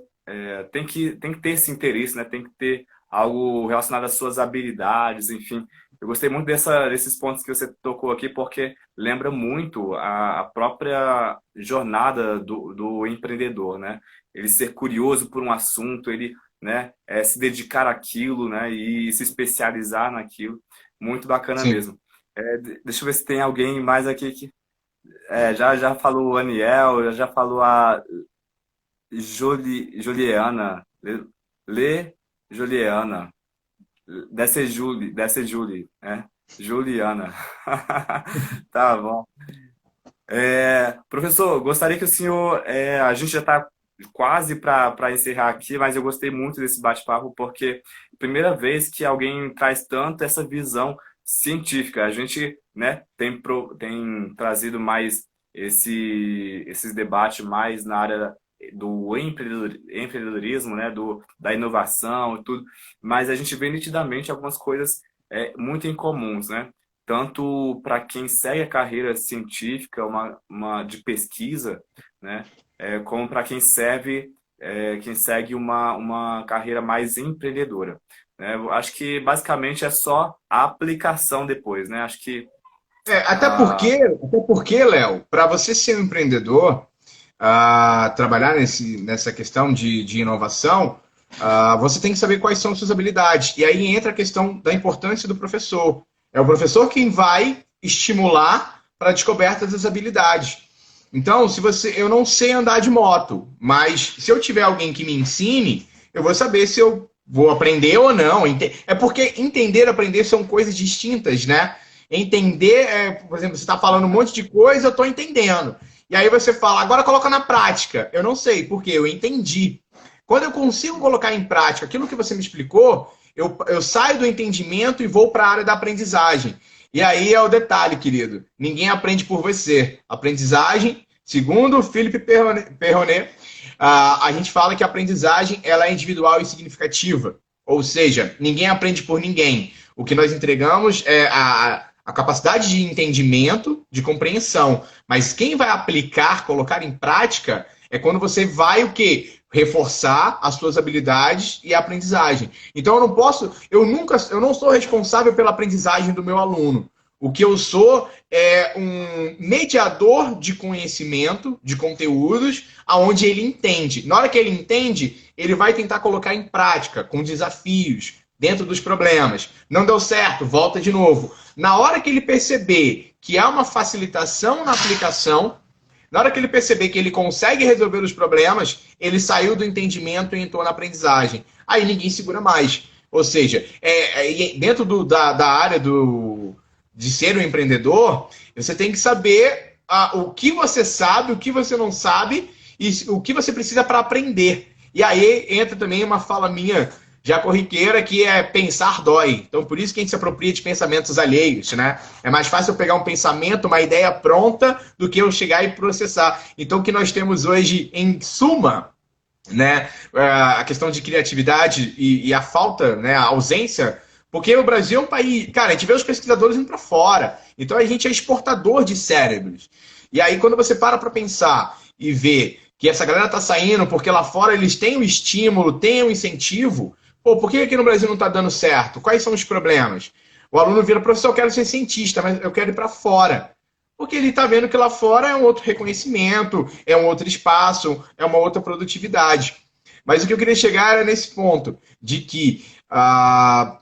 Speaker 1: tem que ter esse interesse, né? Tem que ter algo relacionado às suas habilidades, enfim. Eu gostei muito desses pontos que você tocou aqui, porque lembra muito a própria jornada do empreendedor, né? Ele ser curioso por um assunto, ele, né, se dedicar àquilo, né, e se especializar naquilo. Muito bacana
Speaker 2: Sim.
Speaker 1: mesmo. Deixa eu ver se tem alguém mais aqui que já falou o Aniel, já falou a Juliana, Juliana, deve ser Julie, né? Juliana. Tá bom. Professor, gostaria que o senhor, a gente já está quase para encerrar aqui, mas eu gostei muito desse bate-papo porque é a primeira vez que alguém traz tanto essa visão científica. A gente, né, tem trazido mais esses debates mais na área do empreendedorismo, né, da inovação e tudo, mas a gente vê nitidamente algumas coisas muito incomuns, né? Tanto para quem segue a carreira científica, de pesquisa, né, como para quem segue uma carreira mais empreendedora. Né? Eu acho que basicamente é só a aplicação depois, né? Acho que a,
Speaker 2: Até porque, Léo, para você ser um empreendedor, trabalhar nessa questão de inovação, você tem que saber quais são suas habilidades. E aí entra a questão da importância do professor. É o professor quem vai estimular para a descoberta das habilidades. Então, eu não sei andar de moto, mas se eu tiver alguém que me ensine, eu vou saber se eu vou aprender ou não. É porque entender e aprender são coisas distintas, né? Entender, por exemplo, você está falando um monte de coisa, eu estou entendendo. E aí você fala, agora coloca na prática. Eu não sei, porque eu entendi. Quando eu consigo colocar em prática aquilo que você me explicou, eu saio do entendimento e vou para a área da aprendizagem. E aí é o detalhe, querido. Ninguém aprende por você. Aprendizagem, segundo o Philippe Perronet, a gente fala que a aprendizagem ela é individual e significativa. Ou seja, ninguém aprende por ninguém. O que nós entregamos é a capacidade de entendimento, de compreensão. Mas quem vai aplicar, colocar em prática, é quando você vai o quê? Reforçar as suas habilidades e a aprendizagem. Então eu não sou responsável pela aprendizagem do meu aluno. O que eu sou é um mediador de conhecimento, de conteúdos, aonde ele entende. Na hora que ele entende, ele vai tentar colocar em prática, com desafios, dentro dos problemas. Não deu certo, volta de novo. Na hora que ele perceber que há uma facilitação na aplicação, na hora que ele perceber que ele consegue resolver os problemas, ele saiu do entendimento e entrou na aprendizagem. Aí ninguém segura mais. Ou seja, dentro da área de ser um empreendedor, você tem que saber o que você sabe, o que você não sabe e o que você precisa para aprender. E aí entra também uma fala minha já corriqueira, que é pensar dói. Então, por isso que a gente se apropria de pensamentos alheios, né? É mais fácil eu pegar um pensamento, uma ideia pronta, do que eu chegar e processar. Então, o que nós temos hoje, em suma, né, a questão de criatividade e a falta, né, a ausência Porque o Brasil é um país. Cara, a gente vê os pesquisadores indo para fora. Então a gente é exportador de cérebros. E aí, quando você para pensar e vê que essa galera tá saindo porque lá fora eles têm o estímulo, têm o incentivo, pô, por que aqui no Brasil não tá dando certo? Quais são os problemas? O aluno vira, professor, eu quero ser cientista, mas eu quero ir para fora. Porque ele está vendo que lá fora é um outro reconhecimento, é um outro espaço, é uma outra produtividade. Mas o que eu queria chegar era nesse ponto, de que a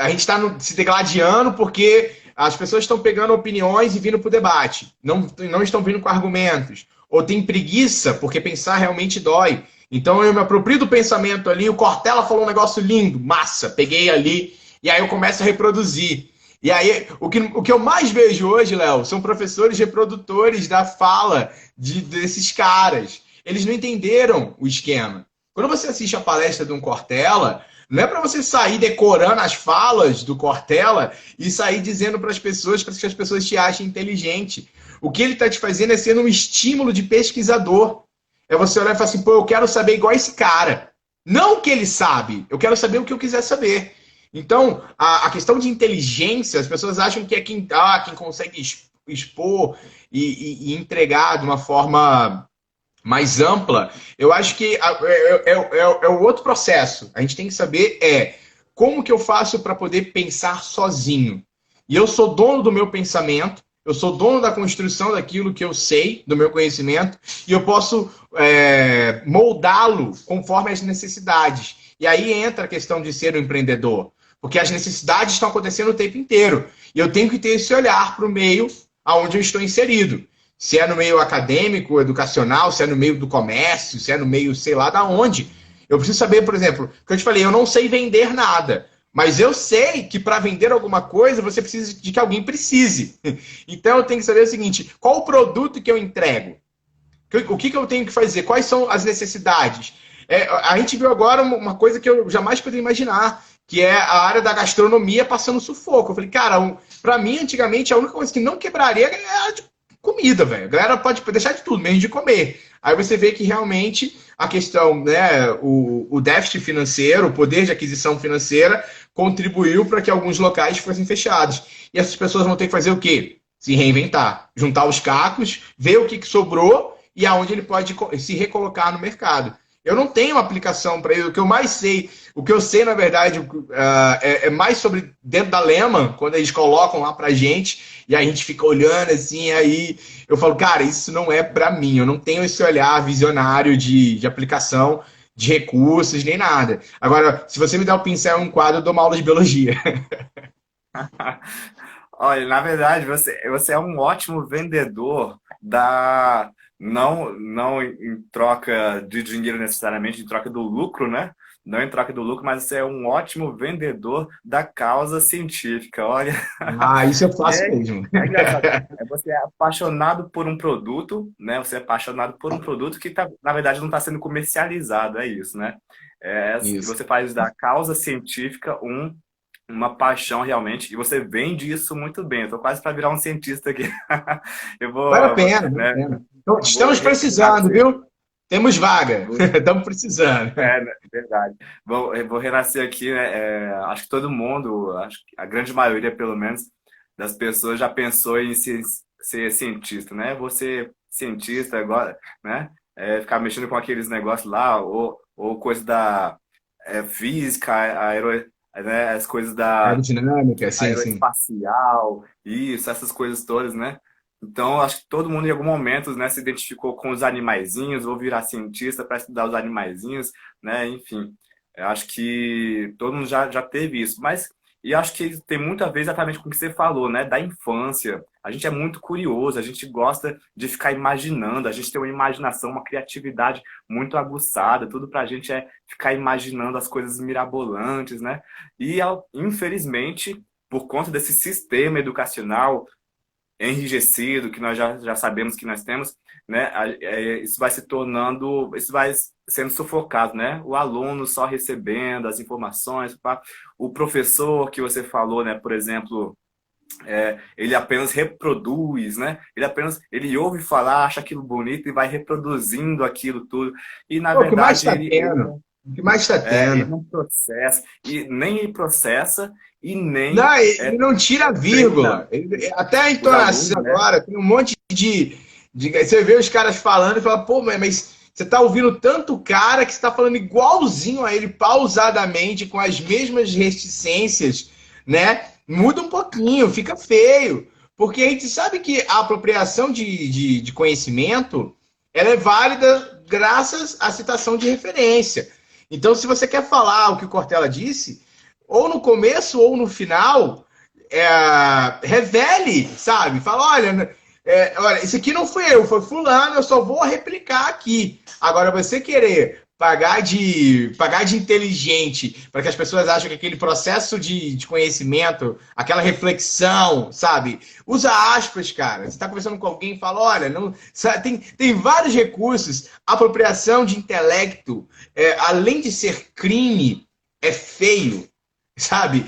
Speaker 2: gente está se degladiando porque as pessoas estão pegando opiniões e vindo para o debate, não estão vindo com argumentos. Ou tem preguiça, porque pensar realmente dói. Então eu me aproprio do pensamento ali, o Cortella falou um negócio lindo, massa, peguei ali, e aí eu começo a reproduzir. E aí, o que eu mais vejo hoje, Léo, são professores reprodutores da fala desses caras. Eles não entenderam o esquema. Quando você assiste a palestra de um Cortella, não é para você sair decorando as falas do Cortella e sair dizendo para as pessoas, para que as pessoas te achem inteligente. O que ele está te fazendo é sendo um estímulo de pesquisador. É você olhar e falar assim, pô, eu quero saber igual esse cara. Não o que ele sabe, eu quero saber o que eu quiser saber. Então, a questão de inteligência, as pessoas acham que é quem consegue expor e entregar de uma forma mais ampla. Eu acho que é o outro processo. A gente tem que saber como que eu faço para poder pensar sozinho. E eu sou dono do meu pensamento, eu sou dono da construção daquilo que eu sei, do meu conhecimento, e eu posso moldá-lo conforme as necessidades. E aí entra a questão de ser um empreendedor. Porque as necessidades estão acontecendo o tempo inteiro. E eu tenho que ter esse olhar para o meio onde eu estou inserido. Se é no meio acadêmico, educacional, se é no meio do comércio, se é no meio, sei lá, da onde. Eu preciso saber, por exemplo, que eu te falei, eu não sei vender nada. Mas eu sei que para vender alguma coisa, você precisa de que alguém precise. Então eu tenho que saber o seguinte, qual o produto que eu entrego? O que eu tenho que fazer? Quais são as necessidades? A gente viu agora uma coisa que eu jamais poderia imaginar, que é a área da gastronomia passando sufoco. Eu falei, cara, pra mim, antigamente, a única coisa que não quebraria é a comida, velho. A galera pode deixar de tudo, menos de comer. Aí você vê que realmente a questão, né, o déficit financeiro, o poder de aquisição financeira, contribuiu para que alguns locais fossem fechados. E essas pessoas vão ter que fazer o quê? Se reinventar, juntar os cacos, ver o que sobrou e aonde ele pode se recolocar no mercado. Eu não tenho aplicação para isso. O que eu sei, na verdade, é mais sobre dentro da Lema, quando eles colocam lá pra gente, e a gente fica olhando assim, aí eu falo, cara, isso não é para mim, eu não tenho esse olhar visionário de aplicação de recursos, nem nada. Agora, se você me der o pincel e um quadro, eu dou uma aula de biologia.
Speaker 1: Olha, na verdade, você é um ótimo vendedor da não em troca de dinheiro necessariamente, em troca do lucro, né? Não em troca do lucro, mas você é um ótimo vendedor da causa científica. Olha,
Speaker 2: Ah, isso eu
Speaker 1: e
Speaker 2: faço mesmo.
Speaker 1: é engraçado. Você é apaixonado por um produto, né? Você é apaixonado por um produto que na verdade não está sendo comercializado, é isso, né? E
Speaker 2: Isso.
Speaker 1: você faz da causa científica uma paixão realmente, e você vende isso muito bem. Eu tô quase para virar um cientista aqui. Eu
Speaker 2: Vale a pena, vale a
Speaker 1: né,
Speaker 2: pena. Então,
Speaker 1: vou
Speaker 2: estamos precisando,
Speaker 1: renascer.
Speaker 2: viu? Temos vaga. Estamos precisando.
Speaker 1: Né, verdade. Eu vou renascer aqui, né? Acho que todo mundo, acho que a grande maioria, pelo menos, das pessoas já pensou em ser cientista, né? Vou ser cientista agora, né? Ficar mexendo com aqueles negócios lá, ou coisa da física, né? As coisas da
Speaker 2: Aerodinâmica, sim, sim.
Speaker 1: aeroespacial, isso, essas coisas todas, né? Então, acho que todo mundo em algum momento, né, se identificou com os animaizinhos, ou virar cientista para estudar os animaizinhos, né? Enfim, eu acho que todo mundo já teve isso. E acho que tem muito a ver exatamente com o que você falou, né? Da infância. A gente é muito curioso, a gente gosta de ficar imaginando, a gente tem uma imaginação, uma criatividade muito aguçada, tudo pra gente é ficar imaginando as coisas mirabolantes, né? E, infelizmente, por conta desse sistema educacional enrijecido, que nós já sabemos que nós temos, né? Isso vai se tornando, isso vai sendo sufocado, né? O aluno só recebendo as informações, o professor que você falou, né? Por exemplo, ele apenas reproduz, né? Ele ouve falar, acha aquilo bonito e vai reproduzindo aquilo tudo. E na
Speaker 2: Pô, o que mais
Speaker 1: verdade
Speaker 2: está tendo? O que mais está
Speaker 1: Ele
Speaker 2: tendo?
Speaker 1: não processa, e nem ele processa, e nem
Speaker 2: Não, ele não tira a
Speaker 1: treina
Speaker 2: vírgula. Até a
Speaker 1: os
Speaker 2: entonação
Speaker 1: alunos, né?
Speaker 2: agora, tem um monte você vê os caras falando e fala, pô, mas você tá ouvindo tanto cara que você tá falando igualzinho a ele, pausadamente, com as mesmas reticências, né? Muda um pouquinho, fica feio. Porque a gente sabe que a apropriação de conhecimento ela é válida graças à citação de referência. Então, se você quer falar o que o Cortella disse, ou no começo ou no final, revele, sabe? Fala, olha, isso aqui não fui eu, foi fulano, eu só vou replicar aqui. Agora, você querer pagar de inteligente para que as pessoas achem que aquele processo de conhecimento, aquela reflexão, sabe? Usa aspas, cara. Você está conversando com alguém e fala, olha, não, sabe, tem vários recursos. Apropriação de intelecto, além de ser crime, é feio, sabe?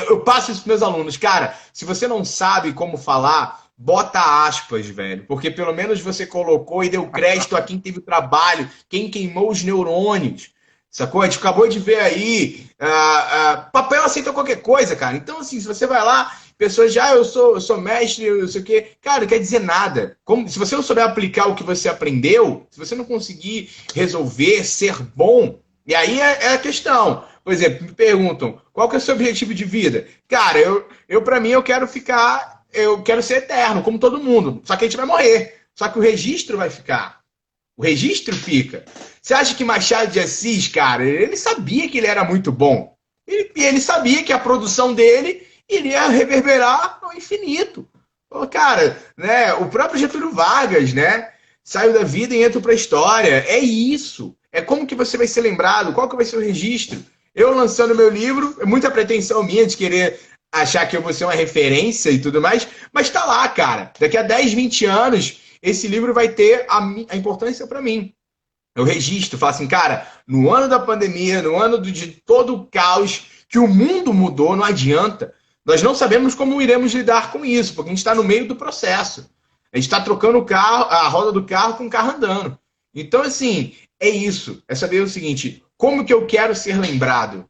Speaker 2: Eu passo isso para meus alunos. Cara, se você não sabe como falar, bota aspas, velho. Porque pelo menos você colocou e deu crédito a quem teve o trabalho, quem queimou os neurônios. Sacou? A gente acabou de ver aí. Papel aceita qualquer coisa, cara. Então, assim, se você vai lá, pessoas já, eu sou mestre, eu sei o quê. Cara, não quer dizer nada. Se você não souber aplicar o que você aprendeu, se você não conseguir resolver, ser bom, e aí é a questão. Por exemplo, me perguntam, qual que é o seu objetivo de vida? Cara, eu para mim, eu quero ser eterno, como todo mundo. Só que a gente vai morrer. Só que o registro vai ficar. O registro fica. Você acha que Machado de Assis, cara, ele sabia que ele era muito bom. E ele sabia que a produção dele iria reverberar no infinito. Pô, cara, né, o próprio Getúlio Vargas, né, saiu da vida e entra para a história. É isso. É como que você vai ser lembrado, qual que vai ser o registro. Eu lançando meu livro, é muita pretensão minha de querer achar que eu vou ser uma referência e tudo mais, mas tá lá, cara. Daqui a 10, 20 anos, esse livro vai ter a importância para mim. Eu registro, falo assim, cara, no ano da pandemia, no ano de todo o caos, que o mundo mudou, não adianta. Nós não sabemos como iremos lidar com isso, porque a gente está no meio do processo. A gente está trocando o carro, a roda do carro com o carro andando. Então, assim, é isso. É saber o seguinte: como que eu quero ser lembrado?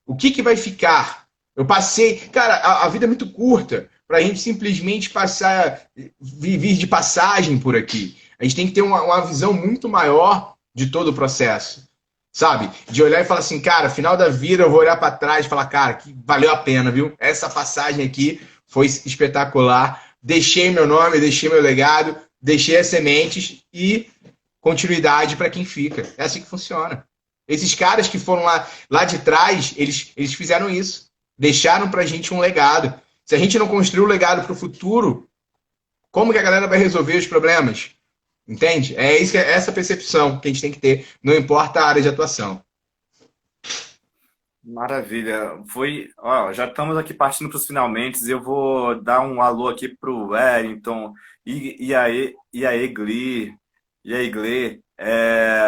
Speaker 2: O que vai ficar? Eu passei. Cara, a vida é muito curta para a gente simplesmente passar, vir de passagem por aqui. A gente tem que ter uma visão muito maior de todo o processo. Sabe? De olhar e falar assim, cara, final da vida eu vou olhar para trás e falar, cara, que valeu a pena, viu? Essa passagem aqui foi espetacular. Deixei meu nome, deixei meu legado, deixei as sementes e continuidade para quem fica. É assim que funciona. Esses caras que foram lá de trás, eles fizeram isso. Deixaram pra gente um legado. Se a gente não construir um legado para o futuro, como que a galera vai resolver os problemas? Entende? É isso, é essa percepção que a gente tem que ter, não importa a área de atuação.
Speaker 1: Maravilha. Ó, já estamos aqui partindo para os finalmente. Eu vou dar um alô aqui para o Wellington, e aí, Gli, e aí, Gli,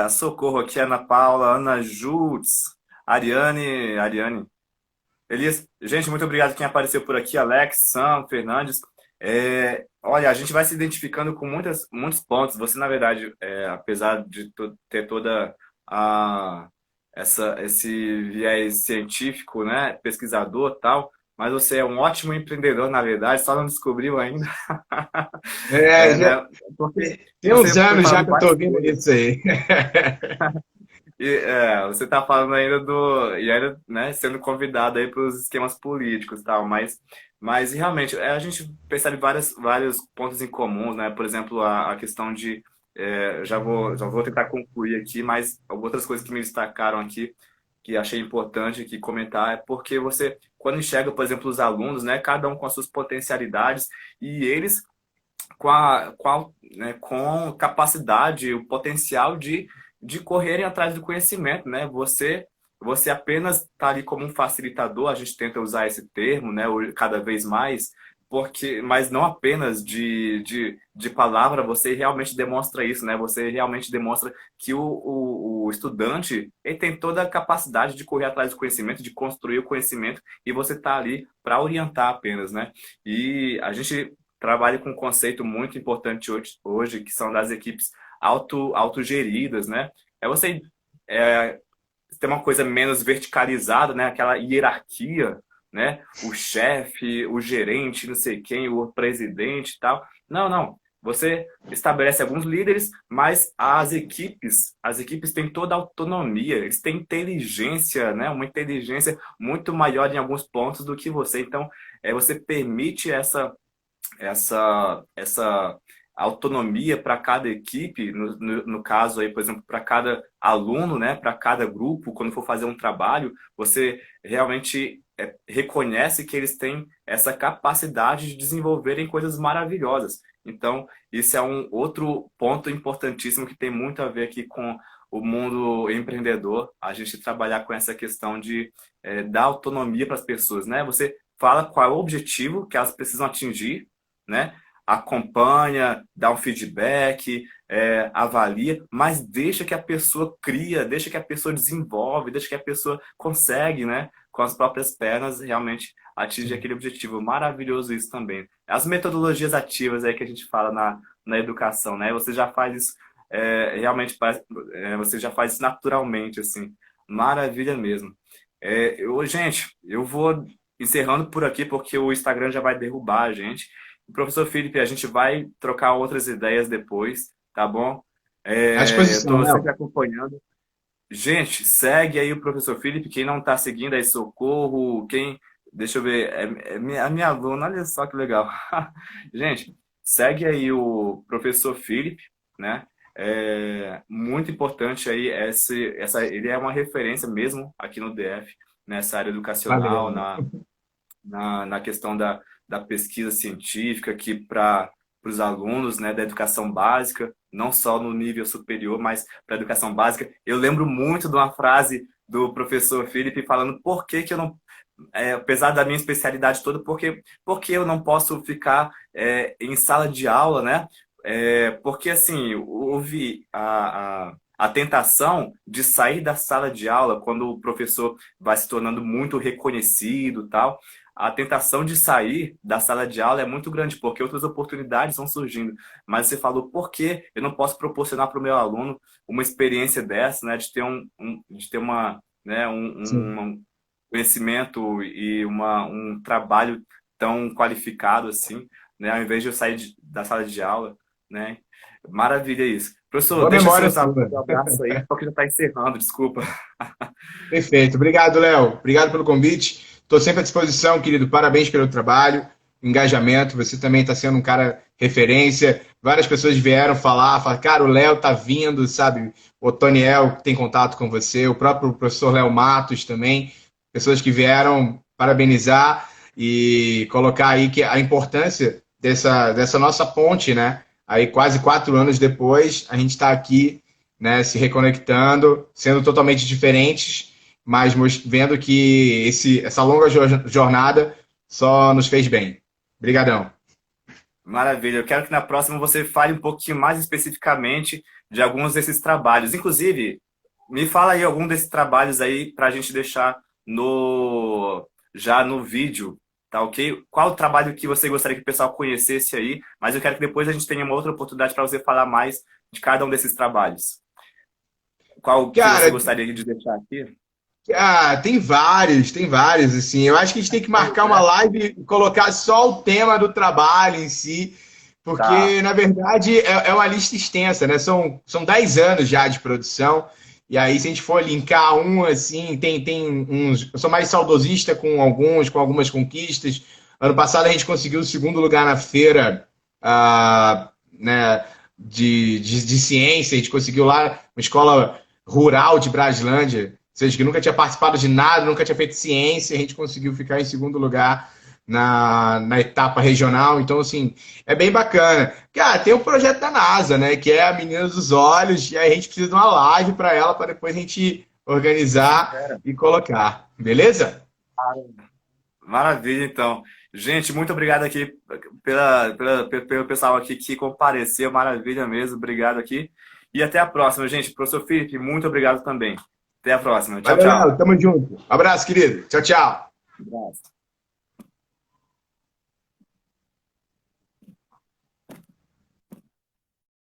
Speaker 1: socorro aqui, Ana Paula, Ana Jutz, Ariane, Elias. Gente, muito obrigado quem apareceu por aqui, Alex, Sam, Fernandes. Olha, a gente vai se identificando com muitos pontos. Você, na verdade, apesar de ter toda a esse viés científico, né, pesquisador e tal, mas você é um ótimo empreendedor, na verdade, só não descobriu ainda.
Speaker 2: Já
Speaker 1: Né, porque
Speaker 2: tem
Speaker 1: você
Speaker 2: uns anos já
Speaker 1: preparando
Speaker 2: que eu tô
Speaker 1: várias
Speaker 2: ouvindo
Speaker 1: coisas.
Speaker 2: isso aí.
Speaker 1: Você está falando ainda e ainda, né, sendo convidado aí para os esquemas políticos e tal, mas realmente a gente percebe vários pontos em comuns, né? Por exemplo, a questão de já vou tentar concluir aqui, mas outras coisas que me destacaram aqui que achei importante que comentar é porque você, quando enxerga, por exemplo, os alunos, né, cada um com as suas potencialidades e eles com capacidade, o potencial de correrem atrás do conhecimento, né? Você apenas está ali como um facilitador, a gente tenta usar esse termo, né, cada vez mais, mas não apenas de palavra, você realmente demonstra isso, né? Você realmente demonstra que o estudante ele tem toda a capacidade de correr atrás do conhecimento, de construir o conhecimento, e você está ali para orientar apenas, né? E a gente trabalha com um conceito muito importante hoje que são das equipes autogeridas, né? É você ter uma coisa menos verticalizada, né? Aquela hierarquia, né? O chefe, o gerente, não sei quem, o presidente e tal. Não, não. Você estabelece alguns líderes, mas as equipes têm toda a autonomia, eles têm inteligência, né? Uma inteligência muito maior em alguns pontos do que você. Então, você permite essa autonomia para cada equipe, no caso aí, por exemplo, para cada aluno, né, para cada grupo, quando for fazer um trabalho, você realmente reconhece que eles têm essa capacidade de desenvolverem coisas maravilhosas. Então, isso é um outro ponto importantíssimo que tem muito a ver aqui com o mundo empreendedor, a gente trabalhar com essa questão de dar autonomia para as pessoas, né? Você fala qual é o objetivo que elas precisam atingir, né? Acompanha, dá um feedback, avalia, mas deixa que a pessoa cria, deixa que a pessoa desenvolve, deixa que a pessoa consegue, né? Com as próprias pernas, realmente atingir aquele objetivo. Maravilhoso isso também. As metodologias ativas aí que a gente fala na educação, né? Você já faz isso realmente, você já faz isso naturalmente, assim. Maravilha mesmo. Gente, eu vou encerrando por aqui porque o Instagram já vai derrubar a gente. Professor Felipe, a gente vai trocar outras ideias depois, tá bom?
Speaker 2: À
Speaker 1: Eu
Speaker 2: disposição,
Speaker 1: estou
Speaker 2: Léo.
Speaker 1: sempre acompanhando. Gente, segue aí o professor Felipe. Quem não está seguindo aí, socorro. Quem. Deixa eu ver. A minha aluna, olha só que legal. Gente, segue aí o professor Felipe, né? Muito importante aí. Ele é uma referência mesmo aqui no DF, nessa área educacional,
Speaker 2: Valeu.
Speaker 1: na questão da pesquisa científica, que para os alunos, né, da educação básica, não só no nível superior, mas para a educação básica. Eu lembro muito de uma frase do professor Felipe falando por que eu não, apesar da minha especialidade toda, porque eu não posso ficar em sala de aula, né? Porque, assim, houve a tentação de sair da sala de aula quando o professor vai se tornando muito reconhecido e tal. A tentação de sair da sala de aula é muito grande, porque outras oportunidades vão surgindo. Mas você falou, por que eu não posso proporcionar para o meu aluno uma experiência dessa, né? De ter de ter né,
Speaker 2: Sim.
Speaker 1: um conhecimento e um trabalho tão qualificado assim, né? Ao invés de eu sair da sala de aula, né? Maravilha isso. Professor,
Speaker 2: Boa
Speaker 1: deixa
Speaker 2: memória sua.
Speaker 1: seu abraço aí, porque já está encerrando, desculpa.
Speaker 2: Perfeito. Obrigado, Léo. Obrigado pelo convite. Estou sempre à disposição, querido. Parabéns pelo trabalho, engajamento. Você também está sendo um cara referência. Várias pessoas vieram falar, cara, o Léo tá vindo, sabe? O Toniel tem contato com você, o próprio professor Léo Matos também. Pessoas que vieram parabenizar e colocar aí que a importância dessa nossa ponte, né? Aí quase 4 anos depois, a gente está aqui, né, se reconectando, sendo totalmente diferentes, mas vendo que essa longa jornada só nos fez bem. Obrigadão.
Speaker 1: Maravilha. Eu quero que na próxima você fale um pouquinho mais especificamente de alguns desses trabalhos. Inclusive, me fala aí algum desses trabalhos aí para a gente deixar já no vídeo, tá ok? Qual o trabalho que você gostaria que o pessoal conhecesse aí? Mas eu quero que depois a gente tenha uma outra oportunidade para você falar mais de cada um desses trabalhos. Qual que você
Speaker 2: Cara,
Speaker 1: gostaria de deixar aqui?
Speaker 2: tem vários, assim. Eu acho que a gente tem que marcar uma live e colocar só o tema do trabalho em si,
Speaker 1: Tá.
Speaker 2: porque, na verdade, é uma lista extensa, né? São 10 anos já de produção, e aí, se a gente for linkar um, assim, tem uns... Eu sou mais saudosista com algumas conquistas. Ano passado, a gente conseguiu o segundo lugar na feira, né, de ciência. A gente conseguiu lá uma escola rural de Braslândia, ou seja, que nunca tinha participado de nada, nunca tinha feito ciência, a gente conseguiu ficar em segundo lugar na etapa regional. Então, assim, é bem bacana. Cara, tem o projeto da NASA, né, que é a Menina dos Olhos, e aí a gente precisa de uma live para ela, para depois a gente organizar e colocar. Beleza?
Speaker 1: Maravilha, então. Gente, muito obrigado aqui pelo pessoal aqui que compareceu. Maravilha mesmo. Obrigado aqui. E até a próxima, gente. Professor Felipe, muito obrigado também. Até a próxima. Tchau,
Speaker 2: Valeu, Léo.
Speaker 1: tchau.
Speaker 2: Tamo junto. Abraço, querido. Tchau, tchau.
Speaker 1: Abraço.